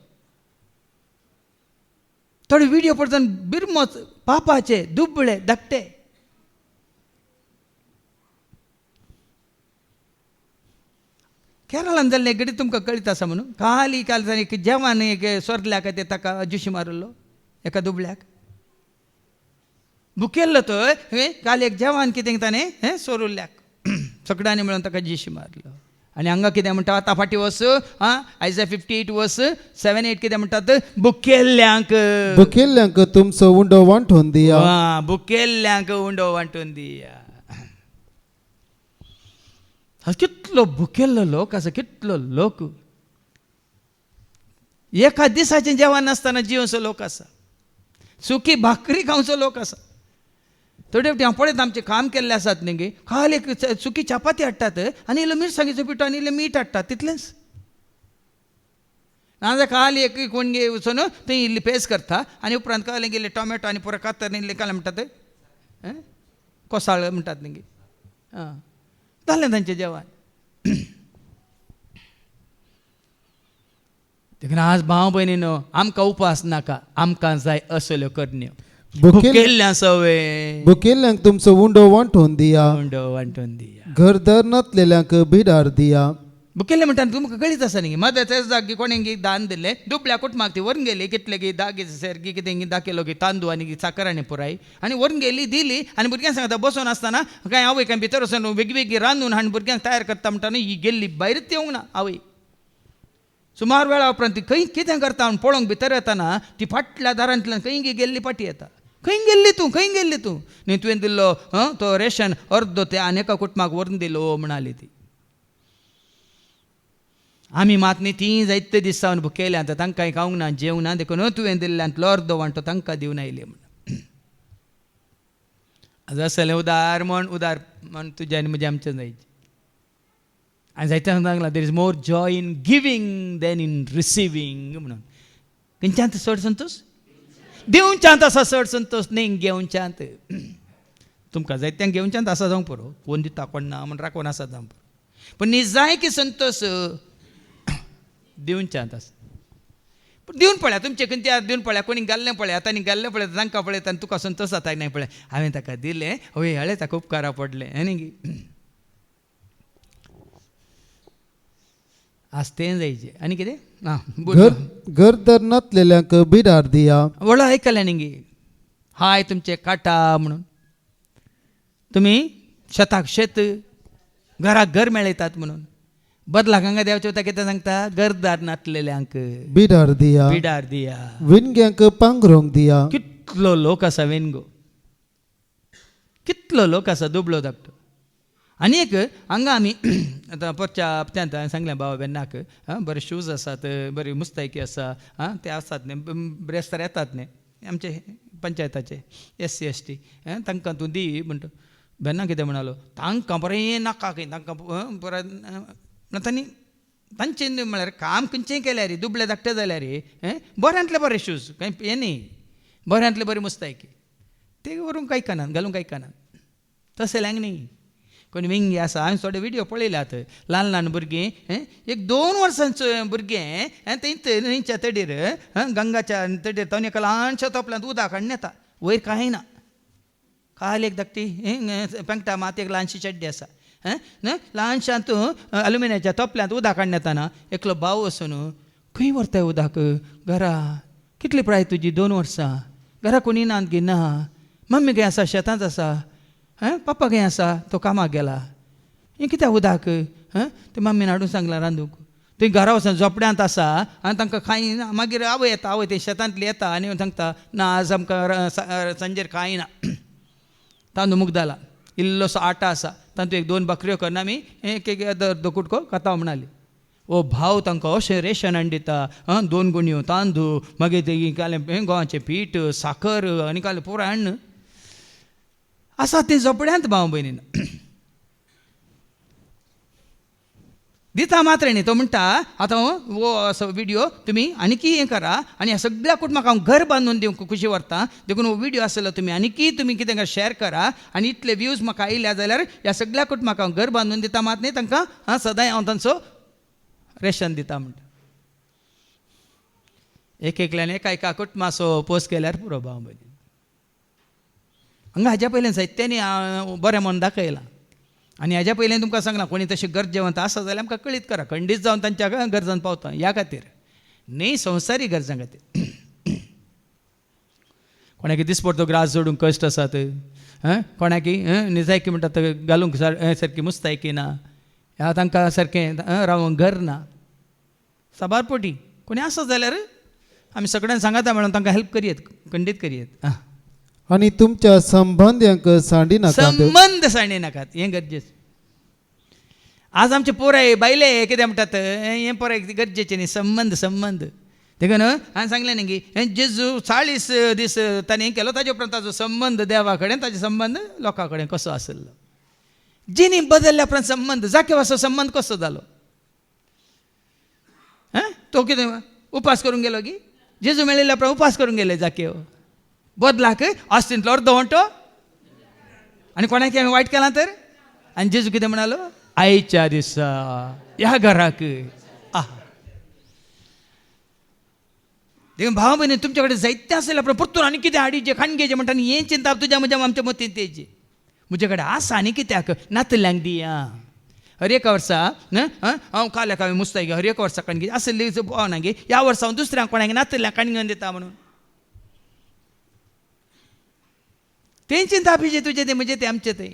Speaker 1: थोडे व्हिडिओ पळयतना बिरमोच पापाचे दुबळे धाकटे केरळान जाल्लें घडी तुमकां कळीत आसा म्हणून काल एक जेवान एक सोरल्याक ते ताका जुशी मारलो एका दुबळ्याक बुकेल्लो तो काल एक जेवान कितें ताणें सोरुल्ल्याक सगळ्यांनी मेळून ताका जिशी मारलो आनी हांगा कितें म्हणटा आतां फाटीं वस आयज 58 वस 78 कितें म्हणटात
Speaker 3: बुकेल्ल्यांक तुमचो उंडो वांटून दिया
Speaker 1: बुकेल्ल्यांक उंडो वांटून दिया कितलो भुकेल्लो लोक आसा कितलो लोक एका दिसाचें जेवण नासतना जिवचो लोक आसा सुकी भाकरी खावचो लोक आसा थोडे फावटी हांव पळयता आमचें काम केल्लें आसात न्ही खाल एक सुकी चपाती हाडटात आनी इल्लो मिरसांगेचो पिठो आनी इल्लें मीठ हाडटात तितलेंच नाजाल्यार काल एक कोण वचून थंय इल्ली पेस्ट करता आनी उपरांत काल गेले टोमॅटो आनी पुरो कातर इल्लें काल म्हणटात कोसाळ म्हणटात न्ही जालें तांचें जेवण देखून आज भाव भयणीनो आमकां उपास नाका आमकां जाय असल्यो करण्यो भुकेल्ल्या सवय
Speaker 3: बुकेल्ल्यांक तुमचो उंडो वांटून दिया
Speaker 1: उंडो वांटून दिया
Speaker 3: घरदार नासलेल्यांक भिडार दिया
Speaker 1: बुकेल्ले म्हणटा तुमकां कळीत आसा न्ही मदें तेच जागी कोणें दान दिलें दुबळ्या कुटुंबाक ती व्हरून गेली कितले गी दागे सेरगी कितें दाखयलो गी तांदूळ आनी साकर आनी पुराय आनी व्हरून गेली दिली आनी भुरग्यांक सांगता बसून आसतना काय आवय काय भितर वचून वेगवेगळी रांदून आनी भुरग्यांक तयार करता म्हणटा ही गेल्ली भायरच येवंक ना आवय सुमार वेळा उपरांत ती खंय कितें करता म्हूण पळोवंक भितर येताना ती फाटल्या दारांतल्यान खंय गेल्ली पाटी येता खंय गेल्ली तूं न्ही तुवें दिल्लो तो रेशन अर्दो ते आनी एका कुटुंबाक व्हरून दिलो म्हणाली ती आमी मात न्ही ती जायते दीस सावन भुकेल्या आतां तांकांय खावंक ना जेवंक ना देखून तुवें दिल्ल्यांतलो अर्दो वांटो तांकां दिवन आयले म्हण आज आसलें उदार म्हण तुज्या आनी म्हजें आमचें जायचें आनी जायते सांगलां there is more joy in giving than in receiving म्हणून खंयच्यांत चड संतोश दिवच्यांत आसा चड संतोश न्ही घेवच्यांत तुमकां जायत्यांक घेवच्यांत आसा जावंक पुरो कोण दिता कोण ना म्हण राखून आसा जावंक पुरो पूण न्ही जाय की संतोश दिवच्यांत आसा पूण दिवन पळया तुमचे खंय दिवन पळया कोणी घाल्लें पळया आतां घाल्लें पळय तांकां पळयता आनी तुका संतोश जाता नाही पळय हांवें ताका दिलें हय हळे ताका उपकारा पडलें न्ही आज तें जायचें आनी कितें
Speaker 3: घरदार नासलेल्यांक भिडार दिया
Speaker 1: वळो आयकलें न्ही हाय तुमचे काटा म्हणून तुमी शेताक शेत घराक घर मेळयतात म्हणून बदलाक हांगा देवचे वता कितें सांगता घरदार नासलेल्यांक
Speaker 3: भिडार दिया विणग्यांक पांघरूंक दिया
Speaker 1: कितलो लोक आसा वेनगो कितलो लोक आसा दुबळो धाकटो आनी एक हांगा आमी आतां परच्या हप्त्यांत हांवें सांगलें भावा बेन्नाक बरे शूज आसात बरी मुस्तायकी आसा ते आसात न्ही ब्रेस्तार येतात न्ही आमचे पंचायताचे SC ST तांकां तूं दी म्हणटा बेन्ना कितें म्हणालो तांकां बरें नाका खंय तांकां बरें तांणी तांचे म्हळ्यार काम खंयचेंय केल्यार रे दुबळे धाकटे जाल्यार रे बऱ्यांतले बरे शूज खंय हें न्ही बऱ्यांतले बरी मुस्तायकी ते व्हरूंक कांय कानात घालूंक कांय कानात तसल्यांक न्ही कोणी विंगी आसा हांवें थोडे व्हिडिओ पळयल्यात ल्हान ल्हान भुरगीं एक 2 वर्सांचें भुरगें थंयच्या तडीर गंगाच्या तडीर ताणें एका ल्हानशा तोपल्यांत उदक हाडून येता वयर कांय ना काल एक धाकटी पेंगटा मात एक ल्हानशी चड्डी आसा ल्हानशा तूं अल्युमिनियाच्या तोपल्यांत उदक हाडून येताना एकलो भाव वचून खंय व्हरताय उदक घरा कितली प्राय तुजी 2 वर्सां घरा कोणी ना गे ना मम्मी खंय आसा शेतांत आसा पप्पा खंय आसा तो कामाक गेला हें कित्याक उदक ते मम्मीन हाडून सांगलां रांदूंक थंय घरा वचून झोपड्यांत आसा आनी तांकां खाय ना मागीर आवय येता आवय ते शेतांतली येता आनी सांगता ना आज आमकां सांजेर खाय ना तांदूळ मूग जाला इल्लोसो आटा आसा तातूंत एक 2 बकऱ्यो करून आमी एक अर्दो कुटको खाता म्हणाली ओ भाव तांकां अशें रेशन हाडून दिता 2 गुणयो तांदूळ मागीर ते काले गंवाचें पीठ साखर आनी काले पुराय हाडून आसा ती झोपड्यांत भाव भयणीन दिता मात्र न्ही तो म्हणटा आतां वो असो विडियो तुमी आनीकी हें करा आनी ह्या सगळ्या कुटुंबाक हांव घर बांदून दिवंक खुशी व्हरता देखून हो विडियो आसलो तुमी आनीकी तुमी कितें शेअर करा आनी इतले व्यूज म्हाका आयल्या जाल्यार ह्या सगळ्या कुटुंबाक हांव घर बांदून दिता मात न्ही तांकां सदांय हांव तांचो रेशन दिता म्हणटा एकल्यान एका कुटुंबाचो पोस्ट केल्यार पुरो भाव भयणी हांगा हाज्या पयलीं जायत्यांनी बरें मन दाखयलां आनी हाज्या पयलीं तुमकां सांगलां कोणी तशें गरजेवंत आसा जाल्यार आमकां कळीत करा खंडीत जावन तांच्या गरजांत पावता ह्या खातीर न्ही संवसारी गरजां खातीर कोणाकी दिसपडतो ग्रास जोडूंक कश्ट आसात कोणाकी निजायकी म्हणटा घालूंक सारकी मुस्तायकी ना ह्या तांकां सारकें रावूंक घर ना साबारपोटी कोणी आसा जाल्यार आमी सगळ्यांक सांगाता म्हणून तांकां हेल्प करयेत खंडीत करयेत
Speaker 3: आणि तुमच्या संबंध्यांक सांडी नाकात
Speaker 1: संबंध सांडी नाकात हें गरजेचें आज आमचे पोराय बायले कितें म्हणटात हें पोराय गरजेचें न्ही संबंध देखून हांवें सांगलें न्ही की जेजू 40 दीस ताणें हें केलो ताजे उपरांत ताजो संबंध देवा कडेन ताजो संबंध लोकां कडेन कसो आसलो जिणी बदल्ल्या उपरांत संबंध जाकेवाचो संबंध कसो जालो तो कितें उपास करूंक गेलो की जेजू मेळिल्ल्या उपरांत उपास करूंक गेले जाकेव बदलाक आस्तींतलो अर्दो वंटो आनी कोणाक हांवें वायट केलां तर आनी जेजू कितें म्हणालो आयच्या दिसा ह्या घराक देखून भाव भयणी तुमचे कडेन जायतें आसलें उपरांत परतून आनी कितें हाडीचें खाणगेचें म्हणटा आनी हें चिंता तुज्या म्हज्या आमच्या मतीन तेजी म्हजे कडेन आसा आनी कित्याक नातल्यांक दिया हर एक वर्सा हांव काल्याक हांवें मुस्ताय हर एक वर्सा कणगी आसली भावना गे ह्या वर्सा हांव दुसऱ्यांक कोणाक नातल्यांक कणगेन दिता म्हणून तें चिंता पिजे तुजें तें म्हजें तें आमचें तें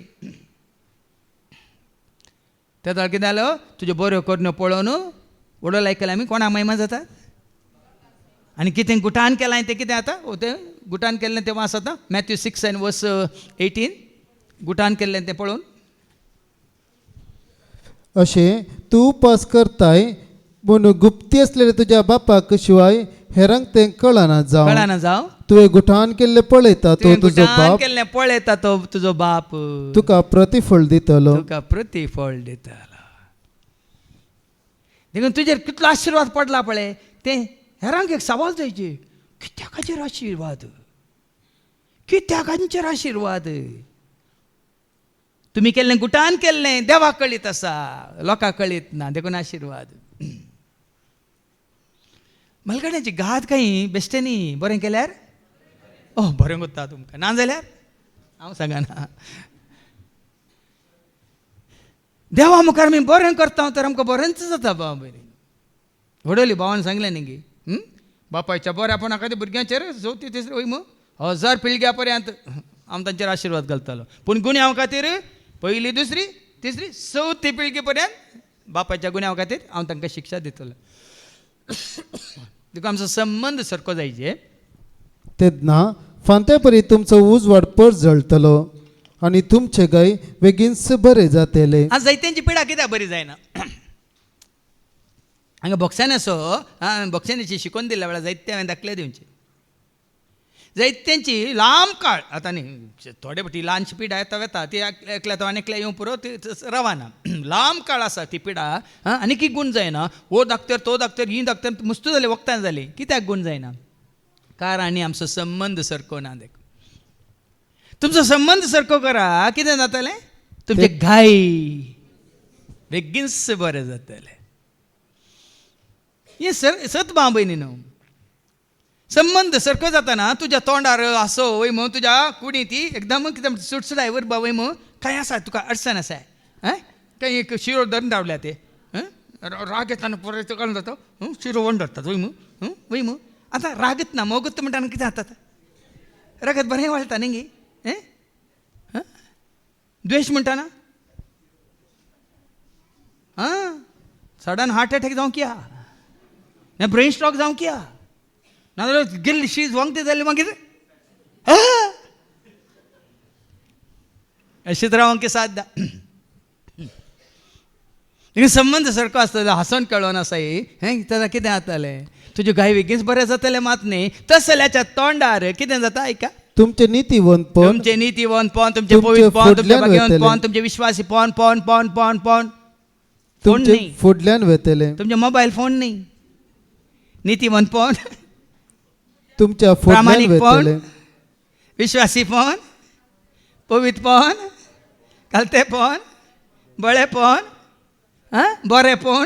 Speaker 1: तेदो कितें जालो तुज्यो बऱ्यो करण्यो पळोवन वडो लायक केल्यार आमी कोणाक महिमा जातात आनी कितें गुटान केलां तें कितें जाता तें गुटान केल्लें तें वास जाता मॅथ्यू 6:18 गुटान केल्लें तें पळोवन
Speaker 3: अशें तूं उपास करताय पूण गुप्ती असलेल्या तुज्या बापाक शिवाय हेरांक तें कळना जावं तुवें गुठान केल्लें पळयता तो तुजो बाप
Speaker 1: केल्लें पळयता तो तुजो बाप
Speaker 3: तुका प्रतिफळ दितलो
Speaker 1: देखून तुजेर कितलो आशिर्वाद पडला पळय तें हेरांक एक सवाल जायचे कित्याकाचेर आशिर्वाद कित्याकांचेर आशिर्वाद तुमी केल्लें गुटान केल्लें देवाक कळीत आसा लोकांक कळीत ना देखून आशिर्वाद मलगड्याची घात काही बेश्टे न्ही बरें केल्यार बरें कोत्ता तुमकां ना जाल्यार हांव सांगना देवा मुखार आमी बरें करता तर आमकां बरेंच जाता बाबा बरें व्हडली भावान सांगलें न्ही गे बापायच्या बऱ्यापणा खातीर भुरग्यांचेर 4थी 3री वय 1000 पिळग्या पर्यंत हांव तांचेर आशिर्वाद घालतालो पूण गुन्यांव खातीर 1ली 2री 3री 4थी पिळगे पर्यंत बापायच्या गुन्यांव खातीर हांव तांकां शिक्षा दितलो देखून आमचो संबंध सारको जायचे
Speaker 3: तेन्ना फांते परी तुमचो उजवाड परत जळटलो आनी तुमचे गाय बेगीनच बरें जातले
Speaker 1: आज जायत्यांची पिडा कित्याक बरी जायना हांगा बॉक्सान असो बॉक्सांनीची शिकोवन दिल्या वेळार जायते हांवें दाखले दिवचे जायत्यांची लांब काळ आतां न्ही थोडे फावटी ल्हानशी पिडा येता वेता ती एकल्या तो आनी एकल्या येवं पुरो ती रवाना लांब काळ आसा ती पिडा आनी की गूण जायना हो दाक्तर तो दाक्तर ही दाक्तर मस्त जालें वखदां जालीं कित्याक गूण जायना कारण आनी आमचो संबंध सारको ना देख तुमचो संबंध सारको करा कितें जातलें तुमचे घाय बेगीनच बरें जातलें हें सत भाव भयणी न्हू संबंध सारको जाताना तुज्या तोंडार आसो वय मग तुज्या कुडी ती एकदम कितें सुटसुडाय वरबा वय मग काय आसा तुका अडचण आसा काय एक शिरो धरून रावल्या ते राग येताना परत कळून जाता शिरो वंडरतात वय मग आतां रागत ना मोगत म्हणटा कितें जाता रागत बरें वळटा न्ही गे द्वेश म्हणटा ना सडन हार्ट अटॅक जावंक या ना ब्रेन स्ट्रोक जावंक या नाजाल्यार गेल्ली शीज वंगते जाली मागीर अशीच रावंक साध्य देखून संबंध सारको आसतलो हांसोन खेळोन आसाय हें ताका कितें जातालें तुजे गाय बेगीच बरें जातलें मात न्ही तसल्याच्या तोंडार कितें जाता आयका
Speaker 3: तुमचे नीतिवंतपण
Speaker 1: तुमचे नीतिवंतपण तुमचे
Speaker 3: तुमचे
Speaker 1: पवित्रपण तुमचे
Speaker 3: फुडल्यान
Speaker 1: भाग्यवंतपण
Speaker 3: वतले.
Speaker 1: तुमचे विश्वासीपण पण पण पण पण फोन
Speaker 3: तुमचे
Speaker 1: नाही
Speaker 3: फुडल्यान वेतले
Speaker 1: तुमचे मोबाईल फोन नाही नीतिवंतपण
Speaker 3: तुमच्या फुडल्यान
Speaker 1: प्रामाणिकपण
Speaker 3: वेतले
Speaker 1: विश्वासीपण पवित्रपण घालतेपण बळेपण बरेपण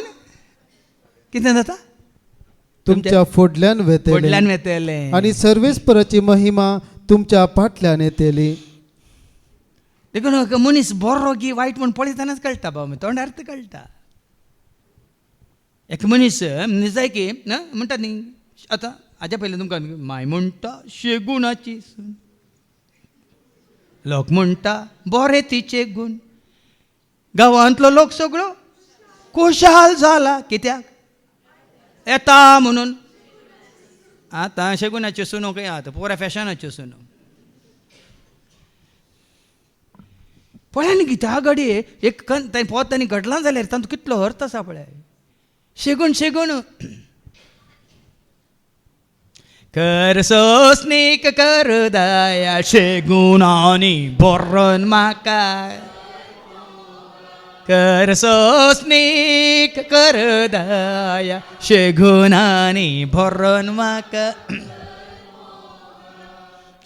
Speaker 1: कितें जाता
Speaker 3: तुमच्या फुडल्यान वेतले
Speaker 1: फुडल्यान वेतले
Speaker 3: आणि सर्वेस्पराची महिमा तुमच्या फाटल्यान येतली.
Speaker 1: देखून मनीस बरो की वायट म्हूण पळयतानाच कळटा बाबा तोंडार ते कळटा. एक मनीस जाय की ना म्हणटा न्ही आतां हाज्या पयलीं तुमकां माय म्हणटा शेगुणाची सून लोक म्हणटा बरे तिचे गुण गांवांतलो लोक सगळो खुशाल जाला कित्याक येता म्हणून. आतां शेगुणाच्यो सुनो खंय आतां पुऱ्या फॅशनाच्यो सुनो पळय न्ही कित्या घडये एक थंय पोत आनी घडलां जाल्यार तातूंत कितलो अर्थ आसा पळय. शेगूण शेगूण कर सोसनीक कर दया शेगुणानी बरोवन म्हाका कर सोसनीक कर दया शेगुणानी भरोवन म्हाका.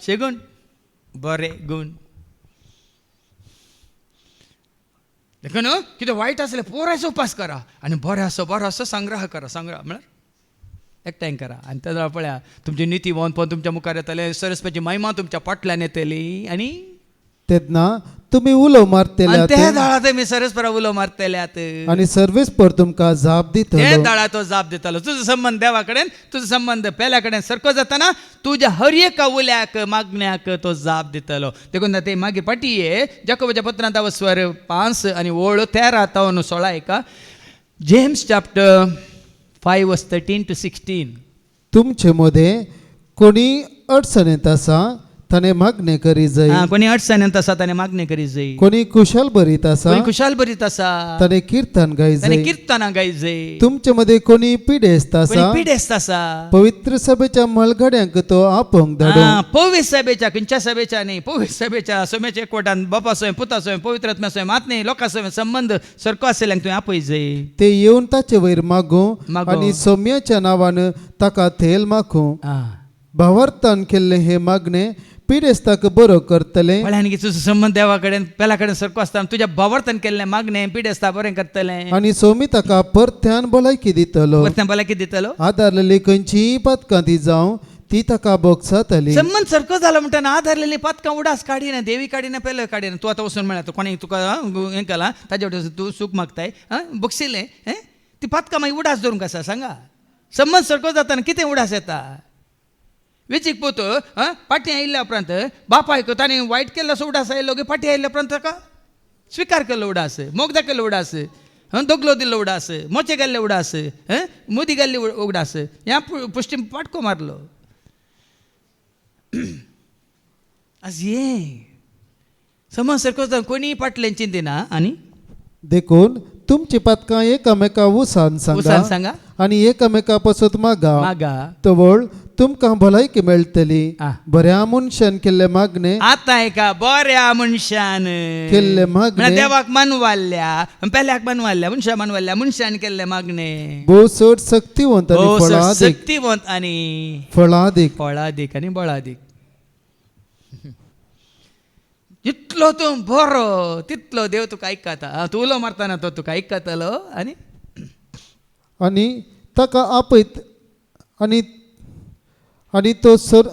Speaker 1: शेगूण बरे गुण देखून कितें वायट आसलें पोरायचो उपास करा आनी बरो आसो संग्रह करा संग्रह म्हळ्यार एकठांय करा आनी तेन्ना पळया तुमची नीतिवंतपण तुमच्या मुखार येतलें सरस्वतीची महिमा तुमच्या फाटल्यान येतली आनी
Speaker 3: तेन्ना तुमी उलो मारतल्यात
Speaker 1: ते दाळात मी सरस्परा उलो मारतल्यात
Speaker 3: आणि सर्वेस्पर तुमकां जाप
Speaker 1: ते
Speaker 3: दितलो.
Speaker 1: दाळा तो जाप दितालो. तुजो संबंध देवा कडेन तुजो संबंध पेल्या कडेन सारको जाताना तुज्या हर एका उल्याक मागण्याक तो जाप दितलो. देखून ते मागीर पाटये जाकोबाच्या पत्रांत स्वर 5 आनी ओळ 13 तावन 16 एका जेम्स चॅप्टर 5:13-16
Speaker 3: तुमचे मध्ये कोणी अडचणीत आसा ताणे मागणे करी जाय.
Speaker 1: कोणी अडचणीत आसा ताणे मागणी करी जाय.
Speaker 3: कोणी कुशल बरीत आसा
Speaker 1: कोणी खुशाल बरीत आसा
Speaker 3: ताणे कीर्तन गाय
Speaker 1: ताणे
Speaker 3: जाय.
Speaker 1: कीर्तनां गाय जाय.
Speaker 3: तुमचे मध्ये कोणी पिडेस्त
Speaker 1: कोणी
Speaker 3: आसा
Speaker 1: पिडेस्त आसा
Speaker 3: पवित्र सभेच्या मलगड्यांक तो आपोंक धाडूं.
Speaker 1: पवित्र सभेच्या खंयच्या सभेच्या न्ही पवित्र सभेच्या सोम्याच्या एकवटान बापा सोय पुता सोय पवित्र आत्म्या सोय मात न्ही लोकां सोय संबंध सारको आसल्यांक तुवें आपय जाय.
Speaker 3: ते येवन ताचे वयर मागूं
Speaker 1: मागूं.
Speaker 3: आनी सौम्याच्या नांवान ताका थेल मागूं. भावार्थान केल्ले हे मागणे पिडेस्ताक बरो करतले.
Speaker 1: म्हळ्यार की तुजो संबंध देवा कडेन पेला कडेन सारको आसता तुज्या भावार्थान केल्लें मागणें पिडेस्ता बरें करतलें
Speaker 3: आनी सोमी ताका परत्यान भलायकी दितलो.
Speaker 1: परतें भलायकी कितें दितलो.
Speaker 3: आदारलेली खंयचीय पदकां ती जावं ती ताका बोगसातली.
Speaker 1: संबंध सारको जालो म्हणटा आधारलेली पदकां उडास काडिना देवी काडिना पेलो काडिना तूं आतां वचून म्हळ्यार कोणी तुका हें केलां ताजे वटेन तूं सूख मागताय बक्षिलें ती पदकां मागीर उडास धरूंक आसा सांगा. संबंध सारको जाताना कितें उडास येता. वेचीक पोत पाटी आयिल्ल्या उपरांत बापायक ताणें वायट केल्लो असो उडास आयिल्लो की पाटी आयिल्ल्या उपरांत ताका स्विकार केल्लो उडास मोगदा केल्लो उडास दोगलो दिल्लो उडास मोचे गेल्ले उडास मुदी गेल्ली उडास ह्या पुश्टी पाटको मारलो. आज ये समज सारको कोणी पाटलें चिंतिना आनी
Speaker 3: देखून तुमची पदकां एकामेका उसान
Speaker 1: उसान
Speaker 3: सांगा
Speaker 1: सांगा
Speaker 3: आनी एकामेका पासत मागा
Speaker 1: मागा
Speaker 3: तवळ तुमकां भलायकी मेळटली. बऱ्या मनशान केल्ले मागणे
Speaker 1: आतां एका बऱ्या मनशान
Speaker 3: केल्ले मागणे
Speaker 1: देवाक मानवाल्ल्या पेल्याक मानवाल्ल्या मनशान केल्ले मागणे
Speaker 3: भोव चड सक्तिवंत आनी फळादीक
Speaker 1: शक्तिवंत आनी फळादीक आनी बळादीक. जितलो तूं बरो तितलो देव तुका आयकता. तूं उलो मारतना तो तुका आयकतलो आनी
Speaker 3: आनी ताका आपयत आनी तो सर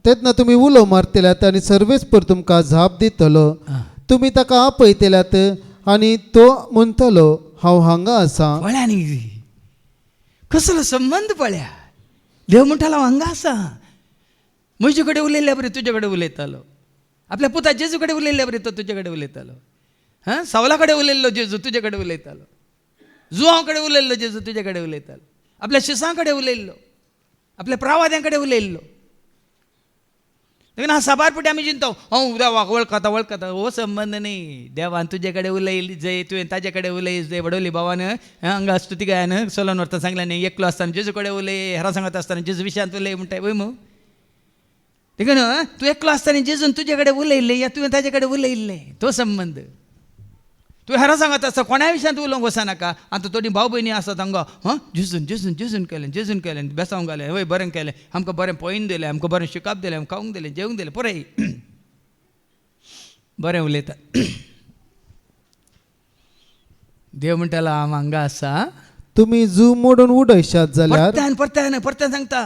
Speaker 3: तेन्ना तुमी उलो मारतल्यात आनी सर्वेस्पर तुमकां जाप दितलो. तुमी ताका आपयतल्यात आनी तो म्हणटलो हांव हांगा आसा.
Speaker 1: पळया न्ही कसलो संबंध पळया. देव म्हणटालो हांव हांगा आसा. म्हजे कडेन उलयल्ल्या बरें तुजे कडेन उलयतालो. आपल्या पुता जेजू कडेन उलयल्ल्या बरें तो तुजे कडेन उलयतालो. सावला कडेन उलयल्लो जेजू तुजे कडेन उलयतालो. जुआंव कडेन उलयल्लो जेजू तुजे कडेन उलयतालो. आपल्या शिसां कडेन उलयल्लो आपल्या प्रावाद्यां कडेन उलयल्लो. देखीन हा साबारपटी आम्ही जिंतो देवाक वळखता हो संबंध नाही. देवान तुझ्याकडे उलयली जय तुवें ताज्याकडे उलय जय वडवली भावान हांगा स्तुती गायन सोलोन व्हरता सांगलें न्ही एकलो आसतना जेजू कडेन उलय हेरां सांगत आसतना जेजू विशयांत उलय म्हणटाय वय मू देखून तूं एकलो आसतना जेजून तुजे कडेन उलयल्लें या तुवें ताजे कडेन उलयल्लें तो संबंध. तुवें हेरां सांगत आसता कोणाय विशयांत उलोवंक वचनाका. आतां थोडी भाव भयणी आसात हांगा जेजून केलें बेसांव घालें वय बरें केलें आमकां बरें पळोवन दिलें आमकां बरें शिकप दिलें आमकां खावंक दिलें जेवंक दिलें पुराय बरें उलयता. देव म्हणटालो हांव हांगा आसा.
Speaker 3: तुम्ही जू मोडून उडयशात जाल्यार
Speaker 1: परत्यान सांगता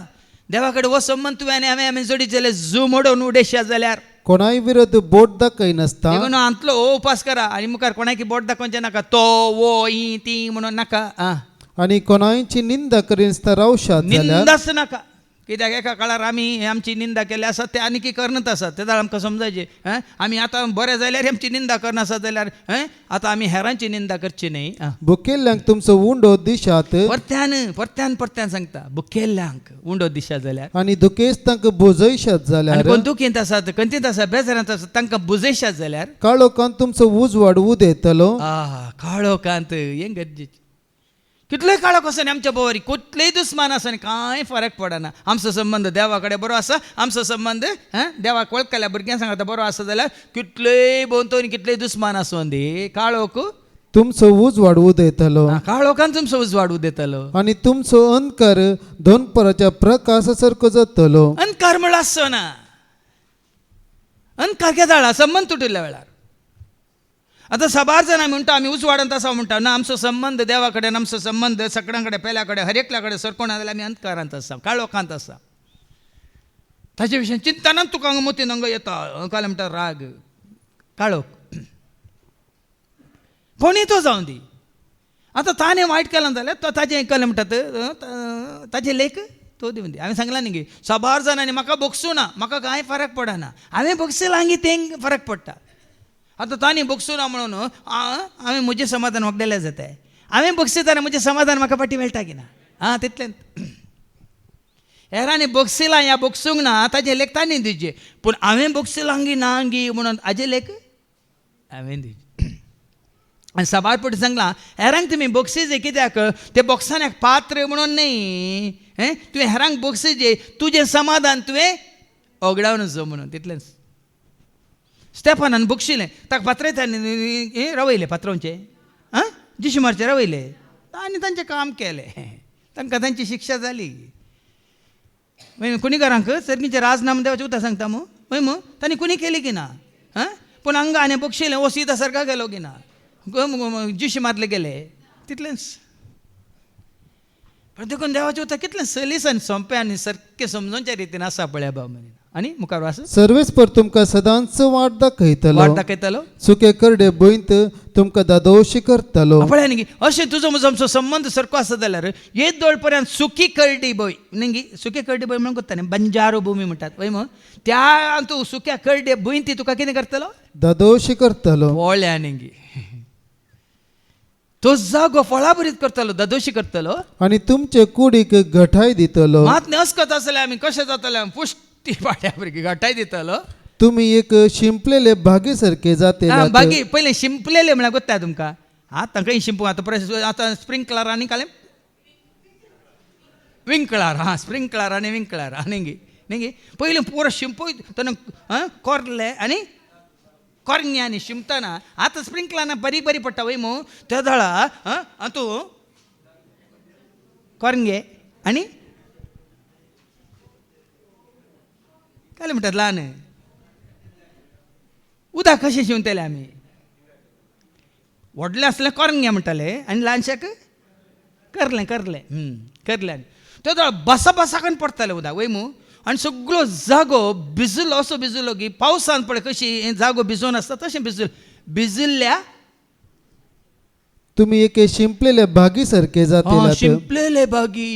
Speaker 1: देवा कडेन हो संबंध तुवें आनी हांवें जोडीत जाल्यार जू मोडून उडयशात जाल्यार
Speaker 3: कोणाय विरोध बोट दाखय नसता.
Speaker 1: देखून हांतलो हो उपास करा आनी मुखार कोणाकी बोट दाखोवचें नाका तो वो ई ती म्हणून नाका.
Speaker 3: आणि कोणायची निंदा करिनासतना रावशात जाल्यार
Speaker 1: निंदाच नाका. कित्याक एका काळार आमी आमची निंदा केली आसा ते आनीक करनात आसात ते आमकां समजायचें. आमी आतां बरें जाल्यार आमची निंदा करनासत जाल्यार आतां आमी हेरांची निंदा करची न्ही.
Speaker 3: भुकेल्ल्यांक तुमचो उंडो दिशात
Speaker 1: परत्यान सांगता भुकेल्ल्यांक उंडो दिशा जाल्यार
Speaker 3: आणि दुखेस्तांक बुजयशात
Speaker 1: आनी
Speaker 3: जाल्यार
Speaker 1: कोण दुखींत आसात कंतींत आसात बेजारांत आसात तांकां बुजयशात जाल्यार
Speaker 3: काळोखान तुमचो उजवाड उदेतलो.
Speaker 1: काळो कांत हें गरजेचें. कितलोय काळोख आसा न्ही आमच्या बरोबर कुठलेय दुस्मान आसा न्ही कांय फरक पडना. आमचो संबंध देवा कडेन बरो आसा. आमचो संबंध देवाक वळखल्या भुरग्यांक सांगता बरो आसा जाल्यार कितलेय भोंवतणी कितलेय दुस्मान आसूं दी काळोख
Speaker 3: तुमचो उजवाड उदेतलो.
Speaker 1: काळोखान तुमचो उजवाड उदेतलो.
Speaker 3: आणि तुमचो अंधकार दोनपराच्या प्रकाशा सारको जातलो.
Speaker 1: अंधकार म्हळ्यार आसचो ना. अंधकार केदाळा संबंध तुटिल्ल्या वेळार. आतां साबार जाण म्हणटा आमी उजवाडांत आसा म्हणटा ना आमचो संबंध देवा कडेन आमचो संबंध सगळ्यां कडेन पेल्या कडेन हर एकल्या कडेन सरकोना जाल्यार आमी अंधकारांत आसा काळोखांत आसा. ताचे विशयी चिंतनात तुका हांगा मोतीन हांगा येता काल म्हणटा राग काळोख कोणीय तो जावं दी. आतां ताणें वायट केलां जाल्यार तो ताजें केलें म्हणटात ताजे लेख तो दिवन दी. हांवें सांगलां न्ही गे साबार जाणांनी म्हाका बगसूं ना म्हाका कांय फरक पडना. हांवें बगसलां गी तेंक फरक पडटा. आतां तांणी बगसूं ना म्हणून हांवें म्हजें समाधान वखदलें जाताय. हांवें बगसिताना म्हजें समाधान म्हाका फाटीं मेळटा की ना. तितलें हेरांनी बगसिलां या बगसूंक ना ताजे लेख तांणी दिवचे पूण हांवें बगसिलां गी ना गी म्हणून हाजे लेख हांवें दिवचे. आनी साबारपटी सांगलां हेरांक तुमी बगसिजे कित्याक ते बॉक्सान एक पात्र म्हणून न्ही तुवें हेरांक बगसिजे तुजें समाधान तुवें ओगडावन जो म्हणून तितलेंच. स्टेफानान बगशिलें ताका पात्रयता रवयले पात्रोवचे जिशुमारचे रवयले तांणी तांचें काम केलें तांकां तांची शिक्षा जाली. कुणीकारांक सर्गीचे राजनाम देवाचें उतर सांगता मू वय मू तांणी कुणी केली की ना. पूण हांगा हांवें बगशिलें हो सीता सारका गेलो की ना जिशू मारले गेले तितलेंच. पण देखून देवाचें उतर कितलें सलीस आनी सोंपें आनी सारकें समजोवच्या रितीन आसा पळय बाब मनीन. आनी मुखार वास
Speaker 3: सर्वेस्पर तुमकां सदांच वाट
Speaker 1: दाखयतलो
Speaker 3: सुके करडे बंयत तुमकां दादोशी करतलो.
Speaker 1: पळय न्ही अशें तुजो म्हजो आमचो संबंध सारको आसा जाल्यार येद दोळ पर्यंत सुकी करडी बय न्ही सुके करडी बय म्हणून कोत्ता न्ही बंजारो भुमी म्हणटात वय मग त्या तूं सुक्या करडे बंयती तुका कितें करतलो
Speaker 3: दादोशी करतलो.
Speaker 1: पोळ्या न्ही तो जागो फळां बरीत करतलो दादोशी करतलो.
Speaker 3: आणि तुमचे कुडीक घटाय दितलो.
Speaker 1: मात न्ही असकत आसले आमी कशें जातले पुश्टी पाट्या भुरगी घटाय दितलो.
Speaker 3: तुम्ही एक शिंपलेले बागे सारखे जाते.
Speaker 1: बागी पयलें शिंपलेले म्हळ्यार कोत्ता तुमकां तांकां शिंपू आतां स्प्रिंकलर आनी कालें विंकळार स्प्रिंकलर आनी विंकळार न्ही पयलीं पुरो शिंपय तेन्ना कोरले आनी कोरंग्यांनी शिंपतना आतां स्प्रिंकलर बारीक बारीक पडटा वय मू त्या दळा तूं कोरंगे आनी काय म्हणटात ल्हान उदक कशें शिंवतले आमी व्हडले आसले कोरंगे म्हणटाले आनी ल्हानशाक करलें आनी तो बसा करून पडटालें उदक वय मू आनी सगळो जागो भिजलो असो भिजलो की पावसान पळय कशी जागो भिजोवन आसता तशें भिजिल्ल्या
Speaker 3: तुम्ही एक शिंपलेले बागी सारखे जाते.
Speaker 1: शिंपलेले बागी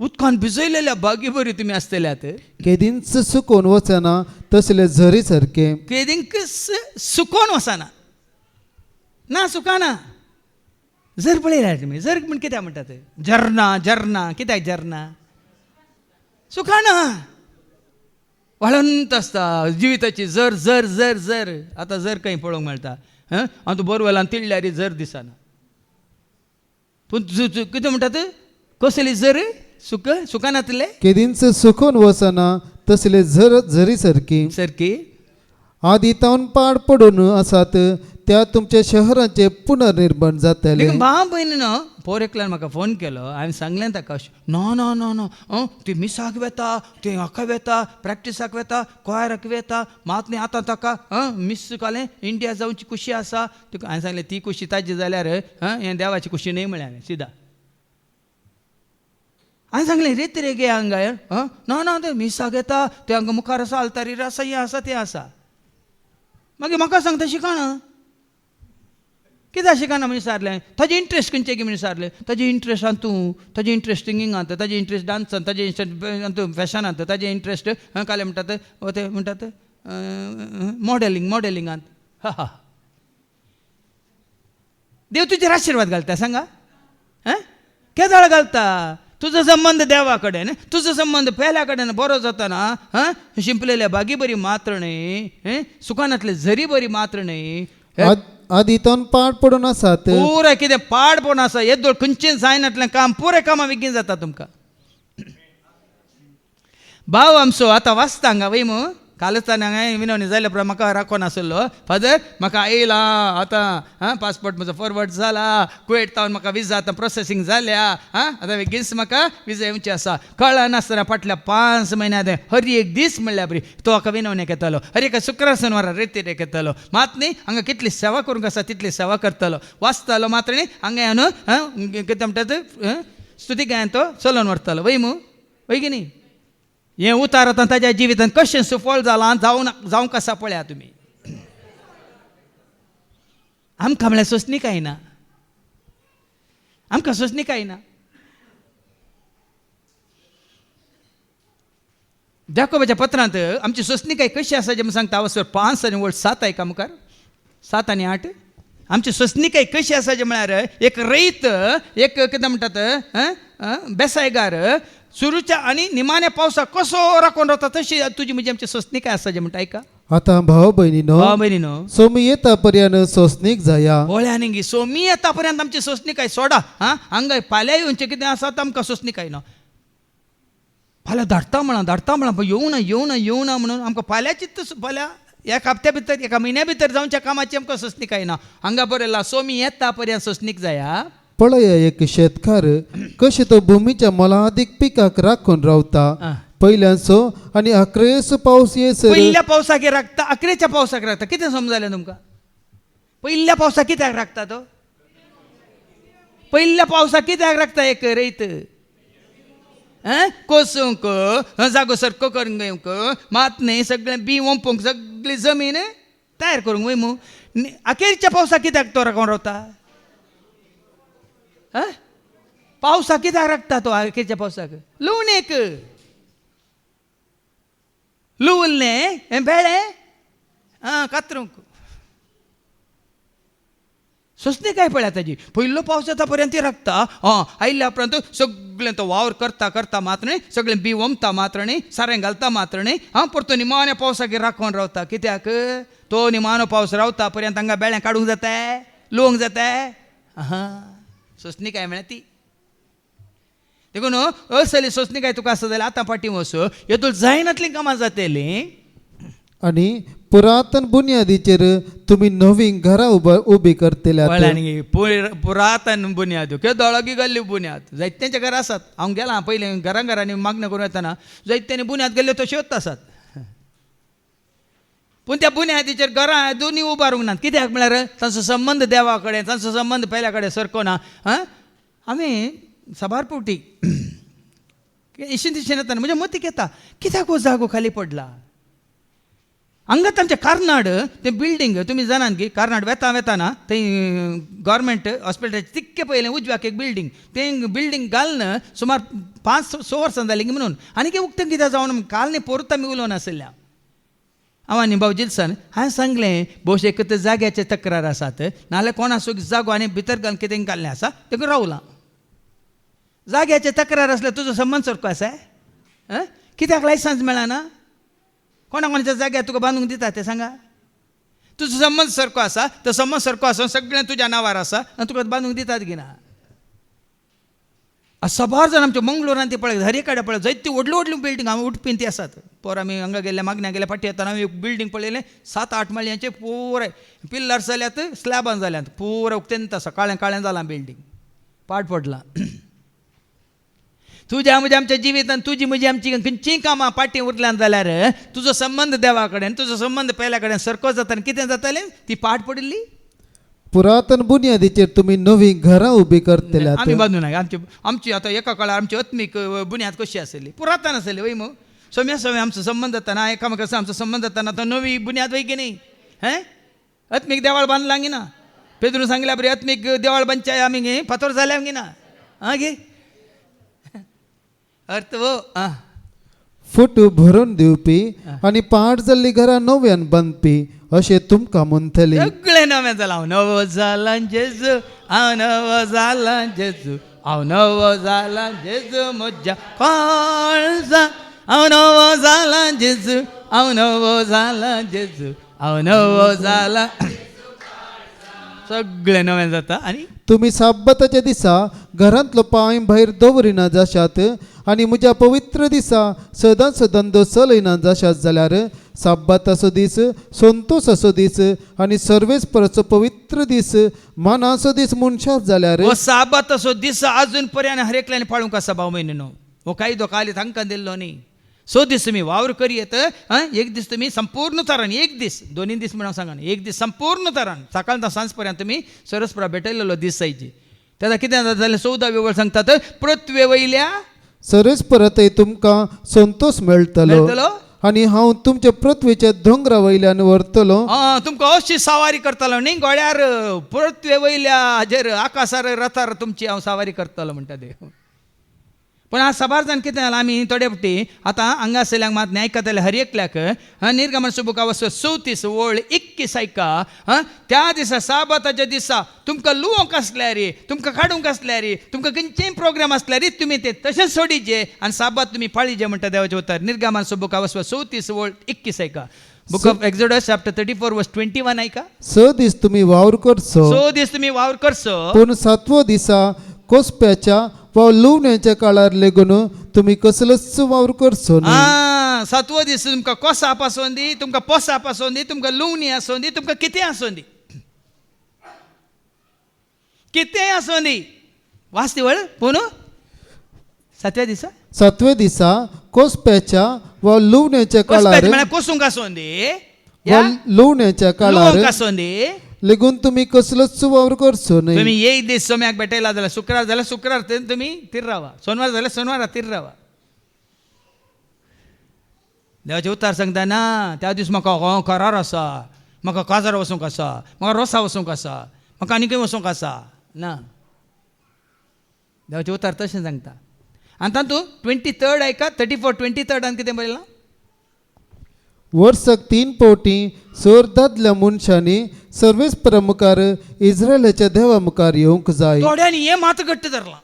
Speaker 1: उदकान भिजयलेल्या बागी बरी तुमी आसतल्यात.
Speaker 3: केदींच सुकोवन वचना तसले झरी सारखे.
Speaker 1: केदींक सुकोवन वचना ना सुकाना. जर पळयल्यार तुमी जर म्हण कित्याक म्हणटात झरना कित्याक झरना सुकाना. वाळंत आसता जिविताची जर जर जर जर आतां जर खंय पळोवंक मेळटा हांव तूं बोरवेलान तिळ्ळ्यार जर दिसना पूण कितें म्हणटात कसली जर सुकानांतले
Speaker 3: केदींच सुकून वसना तसले झरी
Speaker 1: सारकी
Speaker 3: आदी तावन पाड पडून आसात त्या तुमच्या शहरांचे पुनर्निर्माण जातले
Speaker 1: भाव भयणीनो पोर एकल्यान म्हाका फोन केलो हांवें सांगलें ताका नो नो नो नो ती मिसाक वेता ती हाका वेता प्रॅक्टिसाक वेता कोयराक वेता मात न्ही आतां ताका मिस कालें इंडिया जावची खुशी आसा हांवें सांगलें ती खुशी ताजी जाल्यार हें देवाची खुशी न्ही म्हळें हांवें सिदा हांवें सांगलें रेती रे गे हांगा ना ना ते मिसाक येता ते हांगा मुखार आसा आल्तारीर आसा हें आसा तें आसा मागीर म्हाका सांगता शिकना कित्याक शिकना म्हणून विचारलें ताजे इंट्रस्ट खंयचे गे म्हणून विचारलें ताजे इंट्रस्ट हातूं ताजे इंट्रस्ट सिंगिंगांत ताजे इंट्रस्ट डान्सांत ताजे इंट्रस्ट फॅशनांत ताजे इंट्रस्ट काले म्हणटात ते म्हणटात मॉडेलिंगांत हा हा देव तुजेर आशिर्वाद घालता सांगा केदाळ घालता तुजो संबंध देवा कडेन तुजो संबंध पेल्या कडेन बरो जातना शिंपलेल्या बागी बरी मात्र न्ही सुकानांतले झरी बरी मात्र न्ही
Speaker 3: आदी तावन पाड पडून आसात
Speaker 1: पुराय कितें पाड पडून आसा येदोळ खंयचें जायनातलें काम पुराय कामां बेगीन जाता तुमकां भाव आमचो आतां वाचता हांगा वय मू कालच हांवें विनवणी जाल्या उपरांत म्हाका राखोन आसलो फादर म्हाका येयला आतां पासपोर्ट म्हजो फॉरवर्ड जाला कुवेट तावन म्हाका विजा आतां प्रोसेसींग जाल्या आतां बेगीनच म्हाका विजा येवची आसा कळनासतना फाटल्या 5 म्हयन्यांत हर एक दीस म्हणल्यार बरी तो हाका विनवणेक येतालो हर एका शुक्रार शेनवारा रेतीरेक येतालो मात न्ही हांगा कितली सेवा करूंक आसा तितली सेवा करतालो वाचतालो मात्र न्ही हांगा न्हू कितें म्हणटात स्तुती गायन तो चलोवन व्हरतालो वय मू वय की न्ही हें उतार आतां ताज्या जिवितांत कशें सुफळ जालां जावंक आसा पळया तुमी आमकां म्हळ्यार सोंसणीकाय ना आमकां सोंसणीकाय ना जाकोबाच्या पत्रांत आमची सोंसणीकाय कशी आसा जें सांगता हांव 5 आनी 7 आयका मुखार 7 आनी 8 आमची सोंसणीकाय कशी आसा जें म्हळ्यार एक रैत एक कितें म्हणटात बेसायगार सुरूच्या आणि निमाण्या पावसाक कसो राखून रावता तशी तुजी म्हणजे आमची सोंसणीकाय आसा जें म्हणटा आयका
Speaker 3: आतां भाव भयणीनो सोमी येता पर्यंत सोंसणीक जाया
Speaker 1: पोळ्यांनी सोमी येता पर्यंत आमची सोंसणीकाय सोडा हांगा फाल्यां येवचें कितें आसा तें आमकां सोंसणीकाय ना फाल्यां धाडटा म्हणा येवं ना म्हणून आमकां फाल्यांचीच फाल्यां एका हप्त्या भितर एका म्हयन्या भितर जावच्या कामाची आमकां सोंसणीकाय ना हांगा बरयला सोमी येता पर्यंत सोंसणीक जाया
Speaker 3: पळया एक शेतकार कशें तो भुमीच्या मोलादीक पिकाक राखून रावता पयल्याचो आनी अकरेचो पावस येसर
Speaker 1: पयल्या पावसाक राखता अकरेच्या पावसाक राखता कितें समजलें तुमकां पयल्या पावसाक कित्याक राखता तो पयल्या पावसाक कित्याक राखता एक रैत कोसूंक जागो सारको करूंक येवंक मात न्ही सगळें बी ओंपूंक सगळी जमीन तयार करूंक वय मू अखेरच्या पावसाक कित्याक तो राखून रावता पावसाक कित्याक राखता तो अखेरच्या पावसाक लुवणेक लुवल्लें बेळें कातरूंक सोंसणी काय पळया ताजी पयलो पावस येता पर्यंत ती राखता आयिल्ल्या उपरांत सगळें तो वावर करता मात्र न्ही सगळें बी वमता मात्र न्ही सारें घालता मात्र न्ही परतो निमाण्या पावसाक राखून रावता कित्याक तो निमाणो पावस रावता पर्यंत हांगा बेळें काडूंक जाता लुवंक जाता सोंसणी काय म्हळ्यार ती देखून असली सोंसणी काय तुका आसा जाल्यार आतां फाटीं वच येतून जायनातलीं कामां जातलीं
Speaker 3: आनी पुरातन बुन्यादीचेर तुमी नवीन घरां उबी करतले
Speaker 1: पुरातन बुन्याद दोळगी घाल्ली बुन्याद जायत्यांचे घरां आसात हांव गेलां पयलीं घरांनी मागण्यो करून येतना जायत्यांनी बुन्याद गेल्ल्यो तश्योच आसात पूण त्या बुन्यादीचेर घरां दोनी उबारूंक नात कित्याक म्हळ्यार तांचो संबंद देवा कडेन तांचो संबंद पेल्या कडेन सरको ना आमी साबार फावटी इशीन दिशेन येताना म्हज्या मतीक येता कित्याक हो जागो खाली पडला हांगाच आमचें कार्नाड तें बिल्डींग तुमी जाणात की कार्नाड वेताना थंय गव्हर्मेंट हॉस्पिटलाचे तिक्के पयलें उजव्याक एक बिल्डींग तें बिल्डींग घालून सुमार 5-6 वर्सां जालीं म्हणून आनी उक्तें कित्याक जावन काल न्ही परत आमी उलोवन आसल्या हांव आनी भाऊ जिल्सन हांवें सांगलें भोवशेक ते जाग्याचे तक्रार आसात नाल्यार कोणाचो जागो आनी भितर घालून कितें घाल्लें आसा तेका रावलां जाग्याचे तक्रार आसल्यार तुजो संबंद सरको आसा कित्याक लायसन्स मेळना कोणाच्या जाग्यार तुका बांदूंक दिता ते सांगा. तुजो संबंध सारको आसा तो संबंध सारको आसा सगळें तुज्या नांवार आसा आनी तुका बांदूंक दितात की ना. सबार जाण आमच्या मंगळुरान ते पळय हरेकाडे पळय जायती व्हडल्यो व्हडल्यो बिल्डींग हांव उठपीन ती आसात. पोर आमी हांगा गेल्ले मागण्या गेल्या फाटी येताना एक बिल्डींग पळयलें 7-8 माळयांचे पुराय पिल्लर्स जाल्यात स्लॅबान जाल्यात पुराय उक्तेंत आसा काळें काळें जालां बिल्डींग पाड पडलां. तुज्या म्हणजे आमच्या जिवितांत तुजी म्हजी आमची खंयचीय कामां पाटी उरल्यान जाल्यार तुजो संबंध देवा कडेन तुजो संबंध पयल्या कडेन सारको जाता आनी कितें जातालें ती पाड पडिल्ली.
Speaker 3: पुरातन बुनयादीचेर तुम्ही नवी घरां उबी करतल्यात.
Speaker 1: आमी बांदूं ना आमची आतां एका काळार आमची आत्मीक बुन्याद कशी आसली पुरातन आसली वय मग सोम्या आमचो संबंध जाताना एकामेकांचो आमचो संबंध जाताना तो नवी बुन्याद वय की न्ही. हें आत्मीक देवाळ बांदलां गी ना. पेद्रू सांगल्या बरी आत्मीक देवाळ बांदच्या आमी गे फातर जाल्या गी ना. आं गे अर्थ वो आं
Speaker 3: फूट भरून दिवपी आणि पाड जाल्ली घरां नव्यान बांदपी अशें तुमकां म्हणटली.
Speaker 1: सगळें नवें जालां. हांव नवो जाला जेजू हांव नवो जाला जेजू हांव नवो जाला जेजू म्हज्या काळजा हांव नवो जाला जेजू हांव नवो जाला जेजू हांव नवो जाला. सगळें नवें जाता. आनी
Speaker 3: तुम्ही साब्बताच्या दिसा घरांतलो पांय भायर दवरिना जाशात आनी म्हज्या पवित्र दिसा सदां सदांचो चलयना जाशात जाल्यार साब्बाताचो दीस संतोशाचो दीस आनी सर्वेस्पराचो पवित्र दीस मानाचो दीस म्हणशात जाल्यार
Speaker 1: हो साबाताचो दीस अजून पर्यंत हर एकल्यान पाळूंक आसा भाव म्हयनो. हो कायदो काली तांकां दिल्लो न्ही. 100 दीस तुमी वावर करयत एक दीस तुमी संपूर्ण तरान एक दीस 2 दीस म्हणून सांगा एक दीस संपूर्ण तरान सकाळ सांज पर्यंत तुमी सरस्परा भेटयलेलो दीस जायची. तेन्ना कितें जाता जाल्यार 14 वेळ सांगतात पृथ्वे वयल्या
Speaker 3: सर्वेस्परतय तुमकां संतोष मेळटलो आनी हांव तुमच्या पृथ्वीच्या दोंगरा वयल्यान व्हरतलो.
Speaker 1: तुमकां अशी सावारी करतलो न्ही गोळ्यार पृथ्वे वयल्या हाजेर आकाशार रथार तुमची हांव सावारी करतलो म्हणटा देव. पण आज सबार जाण कितें जालां आमी थोडे फावटी आतां हांगा आसल्यांक मात न्ही आयकताले हर एकल्याक निर्गमन सुबुका वचो 34 ओळ 21 आयका. त्या दिसा साबाताच्या दिसा तुमकां लुवंक आसल्यार तुमकां काडूंक आसल्यार तुमकां खंयचेय प्रोग्राम आसल्यार तुमी ते तशेंच सोडिचे आनी साबात तुमी पाळिजे म्हणटा देवाचें उतर. निर्गमन सुबुका वचो 34 ओळ 21 आयका. बुक ऑफ एक्झोडस चॅप्टर 34 वर्स 21 आयका.
Speaker 3: 6 दीस तुमी वावर करचो
Speaker 1: 6 दीस तुमी वावर करचो
Speaker 3: पूण 7वो दिसा कोसप्याच्या वा लुवण्याच्या काळार लेगून तुम्ही कसलोच वावर करचो न्ही.
Speaker 1: 7वो दीस तुमकां कोसा पासून दी तुमकां पोसा पासून दी तुमकां लुवणी आसूं दी तुमकां कितें आसूं दी कितें आसूं दी वाचती वळ पूण 7व्या दिसा कोसप्याच्या
Speaker 3: वा लुवण्याच्या काळार
Speaker 1: म्हळ्यार कोसूंक आसूं दी
Speaker 3: वा लुवण्याच्या काळार
Speaker 1: लुवंक आसूं दी
Speaker 3: लेगून तुम्ही कसलोच वावर करचो न्ही.
Speaker 1: तुम्ही एक दीस सोम्याक भेटयला जाल्यार शुक्रार तुम्ही तीर रावा सोनवार जाल्यार सोनवार तीर रावा. देवाचे उतार सांगता ना त्या दीस म्हाका करार आसा म्हाका काजार वचूंक आसा म्हाका रोसा वचूंक आसा म्हाका आनी खंय वचूंक आसा ना. देवाचे उतार तशें सांगता. आनी तातूंत 23 आयका 34 23 कितें बरयलां.
Speaker 3: वर्साक 3 पावटी सर दादल्या मनशांनी सर्वेस्परा मुखार इस्रायलाच्या देवा मुखार येवंक जाय.
Speaker 1: थोड्यांनी हें मात घट्ट धरलां.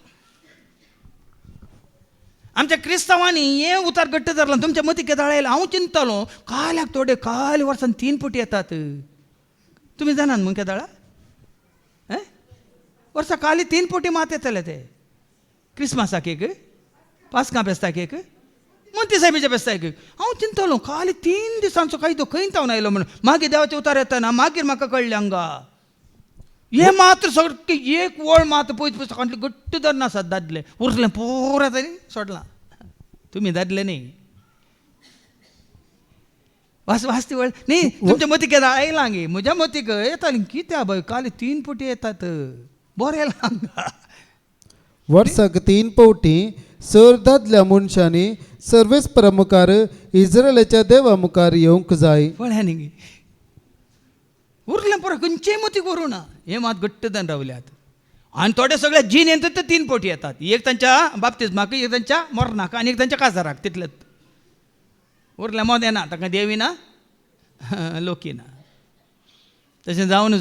Speaker 1: आमच्या क्रिस्तांवांनी हें उतार घट्ट धरलां. तुमच्या मती कितें आयलां हांव चिंततालो काल्याक थोडे काल वर्सान 3 पावटी येतात. तुमी जाणात मग केदाळा वर्सा काली 3 पावटी मात येतले ते क्रिस्मसाक एक पास्का बेस्ताक एक मंती साहेबीच्या बेस्ताक एक. हांव चिंतलो काली 3 दिसांचो कायदो खंय तावन आयलो म्हणून मागीर देवाचे उतार येताना मागीर म्हाका कळ्ळें हांगा हे मात्र सारकें एक वळ मात पळयत पुस्तकांतले घट्ट धरना आसात दादले उरलें पुरा तरी सोडलां. तुमी दादले न्ही वाचती वळ न्ही तुमच्या मती केदां आयलां गे म्हज्या मतीक येताली कित्या बाय काली 3 पावटी येतात बरें येलां हांगा.
Speaker 3: वर्साक 3 पावटी सर दादल्या मनशांनी सर्वेस्परा मुखार इस्रायलाच्या देवा मुखार येवंक जाय.
Speaker 1: पळ्यांनी गे उरलें पुरो खंयचेय मती करूं ना हे मात घट्ट धरून रावल्यात. आनी थोडे सगळे जीन येतात ते 3 पावटी येतात. एक तांच्या बाप्तिस्माक एक तांच्या मरणाक आनी एक तांच्या काजाराक तितलेंच उरलें मोदें ना ताका देवी ना लोकी ना. तशें जावन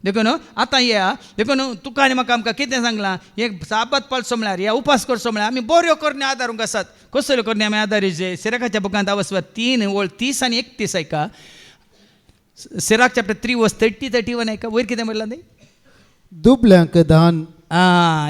Speaker 1: देखो न्हू आतां या देखो न्हू तुका आनी म्हाका आमकां कितें सांगलां एक साबात पाळचो म्हळ्यार या उपास करचो म्हळ्यार आमी बऱ्यो करण्यो आदारूंक आसात कसल्यो करण्यो आमी आदारूचे सिराकाच्या बुकांत अवस्वर 3 ओळ 30 आनी 31 ऐका सिराक चॅप्टर 3 वर्स 30-31 ऐका वयर कितें म्हणलां न्ही
Speaker 3: दुबल्यांक दान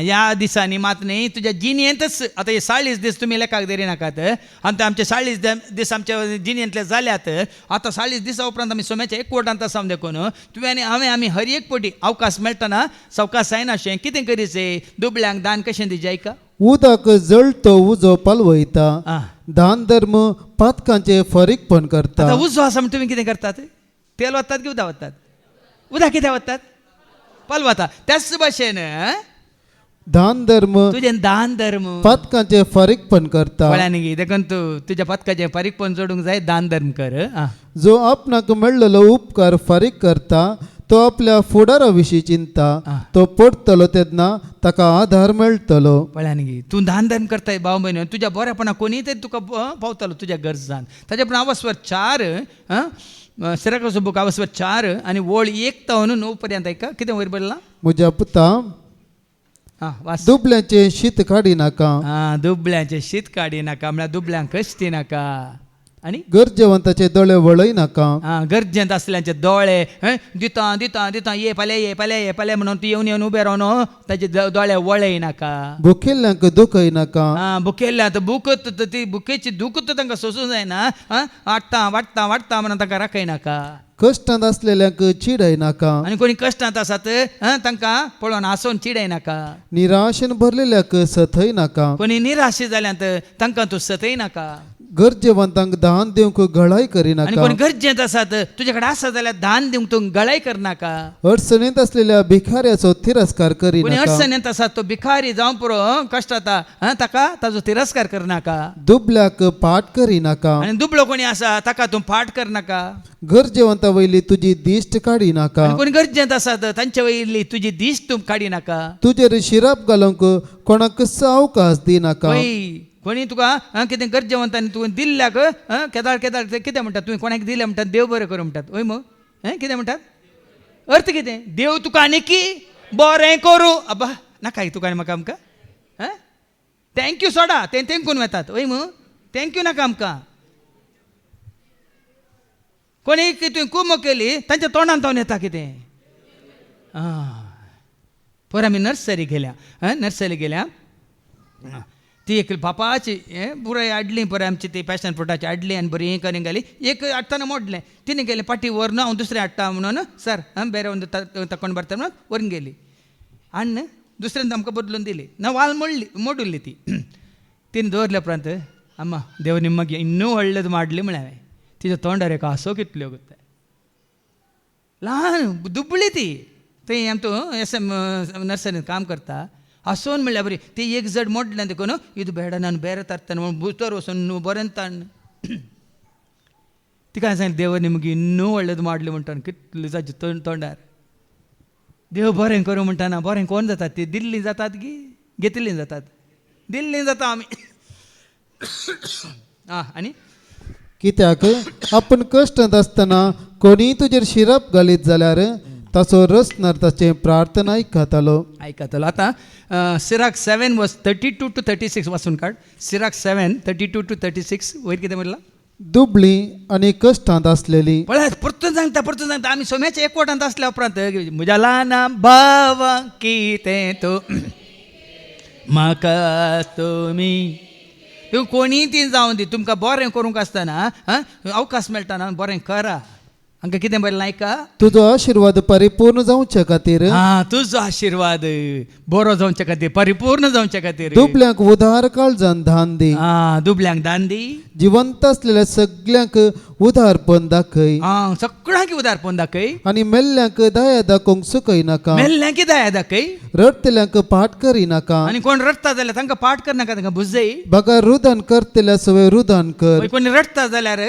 Speaker 1: या दिसांनी मात न्ही तुज्या जिणेंतच आतां हे 40 दीस तुमी लेखाक धरी नाकात आनी ते आमचे 40 दीस आमच्या जिणेंतले जाल्यात आतां 40 दिसा उपरांत आमी सोम्याच्या एक वटांत आसा देखून तुवें आनी हांवें आमी हर एक फावटी अवकाश मेळटना सवकास जायना अशें कितें करीचें दुबळ्यांक दान कशें दिजें ऐका
Speaker 3: उदक जळतो उजो पालवयता दान धर्म पातकांचे फरीकपण करता
Speaker 1: आतां उजो आसा म्हण तुमी कितें करतात तेल वतात की उदक वतात उदक कितें वतात पालवता त्याच भाशेन
Speaker 3: दान धर्म
Speaker 1: तुजें दान धर्म
Speaker 3: पातकांचे फरीकपण करता
Speaker 1: कळ्ळें न्ही देखून तूं तुज्या पथकाचें फारीकपण जोडूंक जाय दान धर्म कर
Speaker 3: जो आपणाक मेळ्ळलो उपकार फारीक करता तो आपल्या फुडारा विशीं चिंता तो पडटलो तेन्ना ताका आधार मेळटलो
Speaker 1: कळ्ळें न्ही तूं दान धर्म करताय भाव भयण तुज्या बऱ्यापणा कोणी तरी तुका पावतलो तुज्या गरजान ताच्या पण अवस्वर 4 सिराकाचो बूक अवस्वर 4 आनी ओळ 1 तो 9 पर्यंत ऐका कितें वयर बरयलां
Speaker 3: म्हज्या पुता
Speaker 1: वास
Speaker 3: दुबल्यांचे शीत काडी नाका
Speaker 1: दुबल्यांचे शीत काडी नाका म्हळ्यार दुबल्यांक कश्टी नाका आनी
Speaker 3: गरजेवंताचे दोळे वळय नाका
Speaker 1: गरजेंत असल्यांचे दोळे दिता दिता दिता ये पाले म्हणून तूं येवन उबे रावन ताचे दोळे वळय नाका
Speaker 3: भुकेल्ल्यांक दुखय नाका
Speaker 1: बुकेल्ल्या आतां बुकत ती बुकेची दुखत तांकां सोसूं जायना वाडटा वाडटा वाडटा म्हणून तांकां राखय नाका
Speaker 3: कश्टांत असलेल्यांक चिडय नाका
Speaker 1: आनी कोणी कश्टांत आसात तांकां पळोवन हांसोवन चिडय नाका
Speaker 3: निराशेन भरलेल्यांक सथय नाका
Speaker 1: कोणी निराशे जाल्यांत तांकां तूं सतय नाका
Speaker 3: गरजेवंतांक दान दिवंक गळाय
Speaker 1: आनी
Speaker 3: करिनाका
Speaker 1: कोणी गरजेंत आसात तुजे कडेन आसा जाल्यार दान दिवंक तूं गळाय करनाका
Speaker 3: अडचणींत असलेल्या भिखाऱ्याचो तिरस्कार
Speaker 1: कोणी
Speaker 3: करिनाका
Speaker 1: अडचणींत आसा तो भिकारी जावं पुरो कश्ट जाता ताका ताजो तिरस्कार करनाका
Speaker 3: दुबल्याक पाठ करिनाका
Speaker 1: आनी दुबळो कोणी आसा ताका तूं फाट करनाका
Speaker 3: गरजेवंता वयली तुजी दिश्ट काडिनाका
Speaker 1: आनी कोणी गरजेंत आसात तांचे वयली तुजी दिश्ट तूं काडिनाका
Speaker 3: तुजेर शिराप घालूंक कोणाक अवकाश दिनाका
Speaker 1: वय कोणी तुका कितें गरजेवंतांनी तुवें दिल्ल्याक केदार केदार ते कितें म्हणटात तुवें कोणाक दिलें म्हणटात देव बरें करूं म्हणटात वय मग कितें म्हणटात अर्थ कितें देव तुका आनीकी बरें करूं अब्बा नाका तुका आनी म्हाका आमकां थँक्यू सोडा तें तेंकून वेतात वय मग थँक्यू नाका आमकां कोणी तुवें कुमो केली तांच्या तोंडान जावन येता कितें पर आमी नर्सरी गेल्या ती एक बापाची पुराय हाडली पळय आमची ती पॅशन फ्रुटाची हाडली आनी बरी हें करून घाली एक हाडटाना मोडलें तिणें गेलें पाटी व्हरून हांव दुसरें हाडटा म्हणून सर बेरे तकोन भरता म्हणून व्हरून गेली आनी दुसऱ्यांदा आमकां बदलून दिली ना वाल मोडुल्ली ती तिने दवरल्या उपरांत अम्मा देव निम्मगे ಇನ್ನೂ ಒಳ್ಳೇದು ಮಾಡಲಿ म्हळ्यार तिच्या तोंडार एक हांसो कितल्यो गो ल्हान दुबळी ती थंय आमचो SM नर्सरींत काम करता हसोन म्हणल्यार बरी ती एक जड मोडलें देखून ಇದು ಬೇಡ ನಾನು ಬೇರೆ ತರ್ತಾನೆ म्हणून भितर वचून बरें ताण तिका सांगलें देव निमगे ಇನ್ನೂ ಒಳ್ಳೇದು ಮಾಡಲಿ म्हणटा कितली जाची तोंडार देव बरें करूं म्हणटाना बरें कोण जातात ती दिल्ली जातात की घेतिल्ली जातात दिल्ली जाता आमी आनी
Speaker 3: कित्याक आपण कश्टांत आसतना कोणी तुजेर शिरप घालीत जाल्यार ताचो रसनार ताचे प्रार्थना आयकतालो
Speaker 1: आतां सिराक 7 वर्स 32 to 36 वाचून काड सिराक 7 32 to 36 वयर कितें म्हणलां
Speaker 3: दुबळी आनी कश्टांत आसलेली
Speaker 1: पळयात परतून सांगता आमी सोम्याच्या एकवटांत आसल्या उपरांत म्हज्या ल्हाना भावा कितें तो म्हाका तुमी तूं कोणी ती जावन दी तुमकां बरें करूंक आसतना अवकाश मेळटाना बरें करा हांकां कितें बरें ऐका
Speaker 3: तुजो आशिर्वाद परिपूर्ण जावचे खातीर
Speaker 1: तुजो आशिर्वाद बरो जावचे खातीर परिपूर्ण जावचे खातीर
Speaker 3: दुबल्यांक उदार काळजान दान दी
Speaker 1: दुबल्यांक दान दी
Speaker 3: जिवंत असलेल्या सगळ्यांक उदारपण दाखय
Speaker 1: सगळ्यांक उदारपण दाखय
Speaker 3: आनी मेल्ल्यांक दया दाखोवंक सुखय नाका
Speaker 1: मेल्ल्यांक दया दाखय
Speaker 3: रडतल्यांक पाठ करिनाका
Speaker 1: आनी कोण रडता जाल्यार तांकां पाठ करनाका तांकां बुजय
Speaker 3: बगा रुदान करतल्या सवय रुदान कर
Speaker 1: कोणी रडता जाल्यार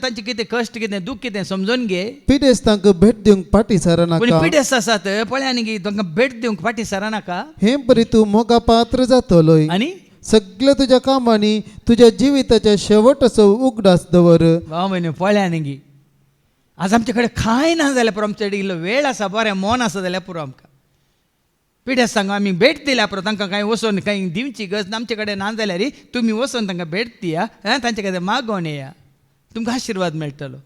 Speaker 1: तांचे कितें कश्ट कितें दूख कितें समजून घे
Speaker 3: पिडेस्तांक भेट दिवंक फाटी सरनाका
Speaker 1: पिडेस्त आसात पळय न्ही तांकां भेट दिवंक फाटी सरनाका
Speaker 3: हे बरी तूं मोगा पात्र जातलोय
Speaker 1: आनी
Speaker 3: सगळ्या तुज्या कामांनी तुज्या जिविताच्या शेवट असो उगडास दवर
Speaker 1: भाव म्हणे पळ्या न्ही आज आमचे कडेन कांय ना जाल्यार पुरो आमचे कडेन इल्लो वेळ आसा बरें मन आसा जाल्यार पुरो आमकां पिड्यास सांगू आमी भेट दिल्या पुरो तांकां कांय वचोन कांय दिवची गरज आमचे कडेन ना जाल्यार तुमी वचोन तांकां भेट दिया तांचे कडेन मागोवन येया तुमकां आशिर्वाद मेळटलो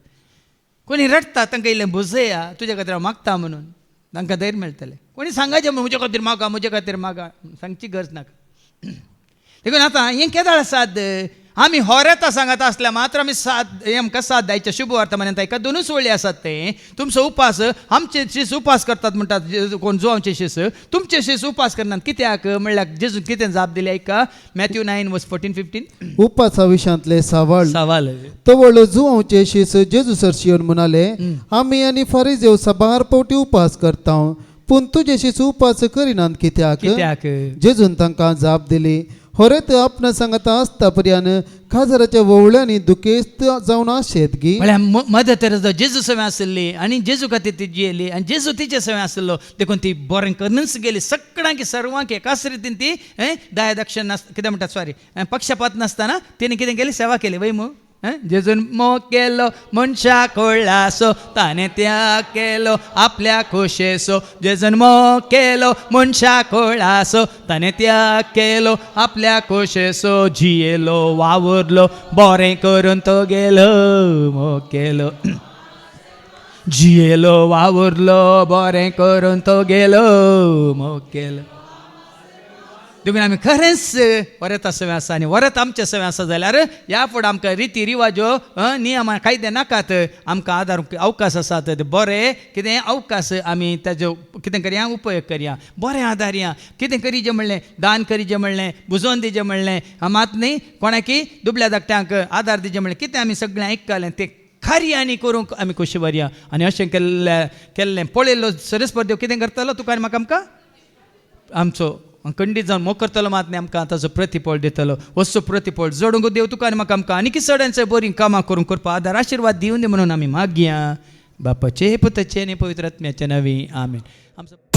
Speaker 1: कोणी रडटा तांकां इल्लें बुजया तुज्या खातीर हांव मागता म्हणून तांकां धैर्य मेळटलें कोणी सांगाचें म्हजे खातीर मागा सांगची गरज नाका देखून आतां हें केदाळ आसात आमी होरेता सांगता आसल्या मात्र आमी साथ आमकां साथ दायच्या शुभ वर्तमानांत एका दोनूच वळी आसात ते तुमचो उपास आमचे शिस उपास करतात म्हणटात कोण जो आमचे शिस तुमचे शिस उपास करनात कित्याक म्हणल्यार जेजून कितें जाप दिले ऐका मॅथ्यू 9:14-15
Speaker 3: उपासा विशयांतले
Speaker 1: सवाल
Speaker 3: तवळ जुवांचे शिस जेजू सरशियोन म्हणाले आमी आनी फारिजेव साबार पावटी उपास करता पूण तुजे शिस उपास करिनात कित्याक जेजून तांकां जाप दिली होरेत आपणा सांगता आसता पर्यान खाजराच्या वोवळ्यांनी दुखेस्त जावन आशेत गी
Speaker 1: म्हळ्यार मदर तेरेसा जेजू सवय आसली आनी जेजू खातीर ती जियेली आनी जेजू तिचे सवय आसलो देखून ती बरें करूनच गेली सगळ्यांक सर्वांक एकाच रितीन ती दाय दक्षिण कितें म्हणटात सॉरी पक्षपात नासतना तिणें कितें केली सेवा केली वय मू जेजून मोग केलो मनशा कोळासो ताणें त्याग केलो आपल्या खोशेसो जेजून मोग केलो मनशा कोळासो ताणें त्याग केलो आपल्या खोशेसो जियेलो वावरलो बरें करून तो गेलो मोग केलो जियेलो वावरलो बरें करून तो गेलो मोग केलो देखून आमी खरेंच वरत सवय आसा आनी वरत आमचे सवय आसा जाल्यार ह्या फुडें आमकां रिती रिवाजो नियम कायदे नाकात आमकां आदार अवकाश आसात बरें कितें अवकाश आमी ताजो कितें करया उपयोग करया बरें आदारया कितें करी जें म्हणलें दान करी जें म्हणलें बुजोवन दी जें म्हणलें मात न्ही कोणाकी दुबळ्या धाकट्यांक आदार दी जें म्हणलें कितें आमी सगळें आयकलें तें खऱ्यांनी करूंक आमी कशी वरया आनी अशें केल्लें पळयल्लो सरस्पर्देव कितें करतलो तुका आनी म्हाका आमकां आमचो खंडीत जावन मोग करतलो मात न्ही आमकां ताचो प्रतिफळ दितलो वचचो प्रतिफळ जोडूंक देव तुका आनी म्हाका आमकां आनी चडांचो बरीं कामां करूंक करपा आदार आशिर्वाद दिवन दी म्हणून आमी मागया बापाचे पुताचे आनी पवित्र आत्म्याचे नवी आमीन आमचो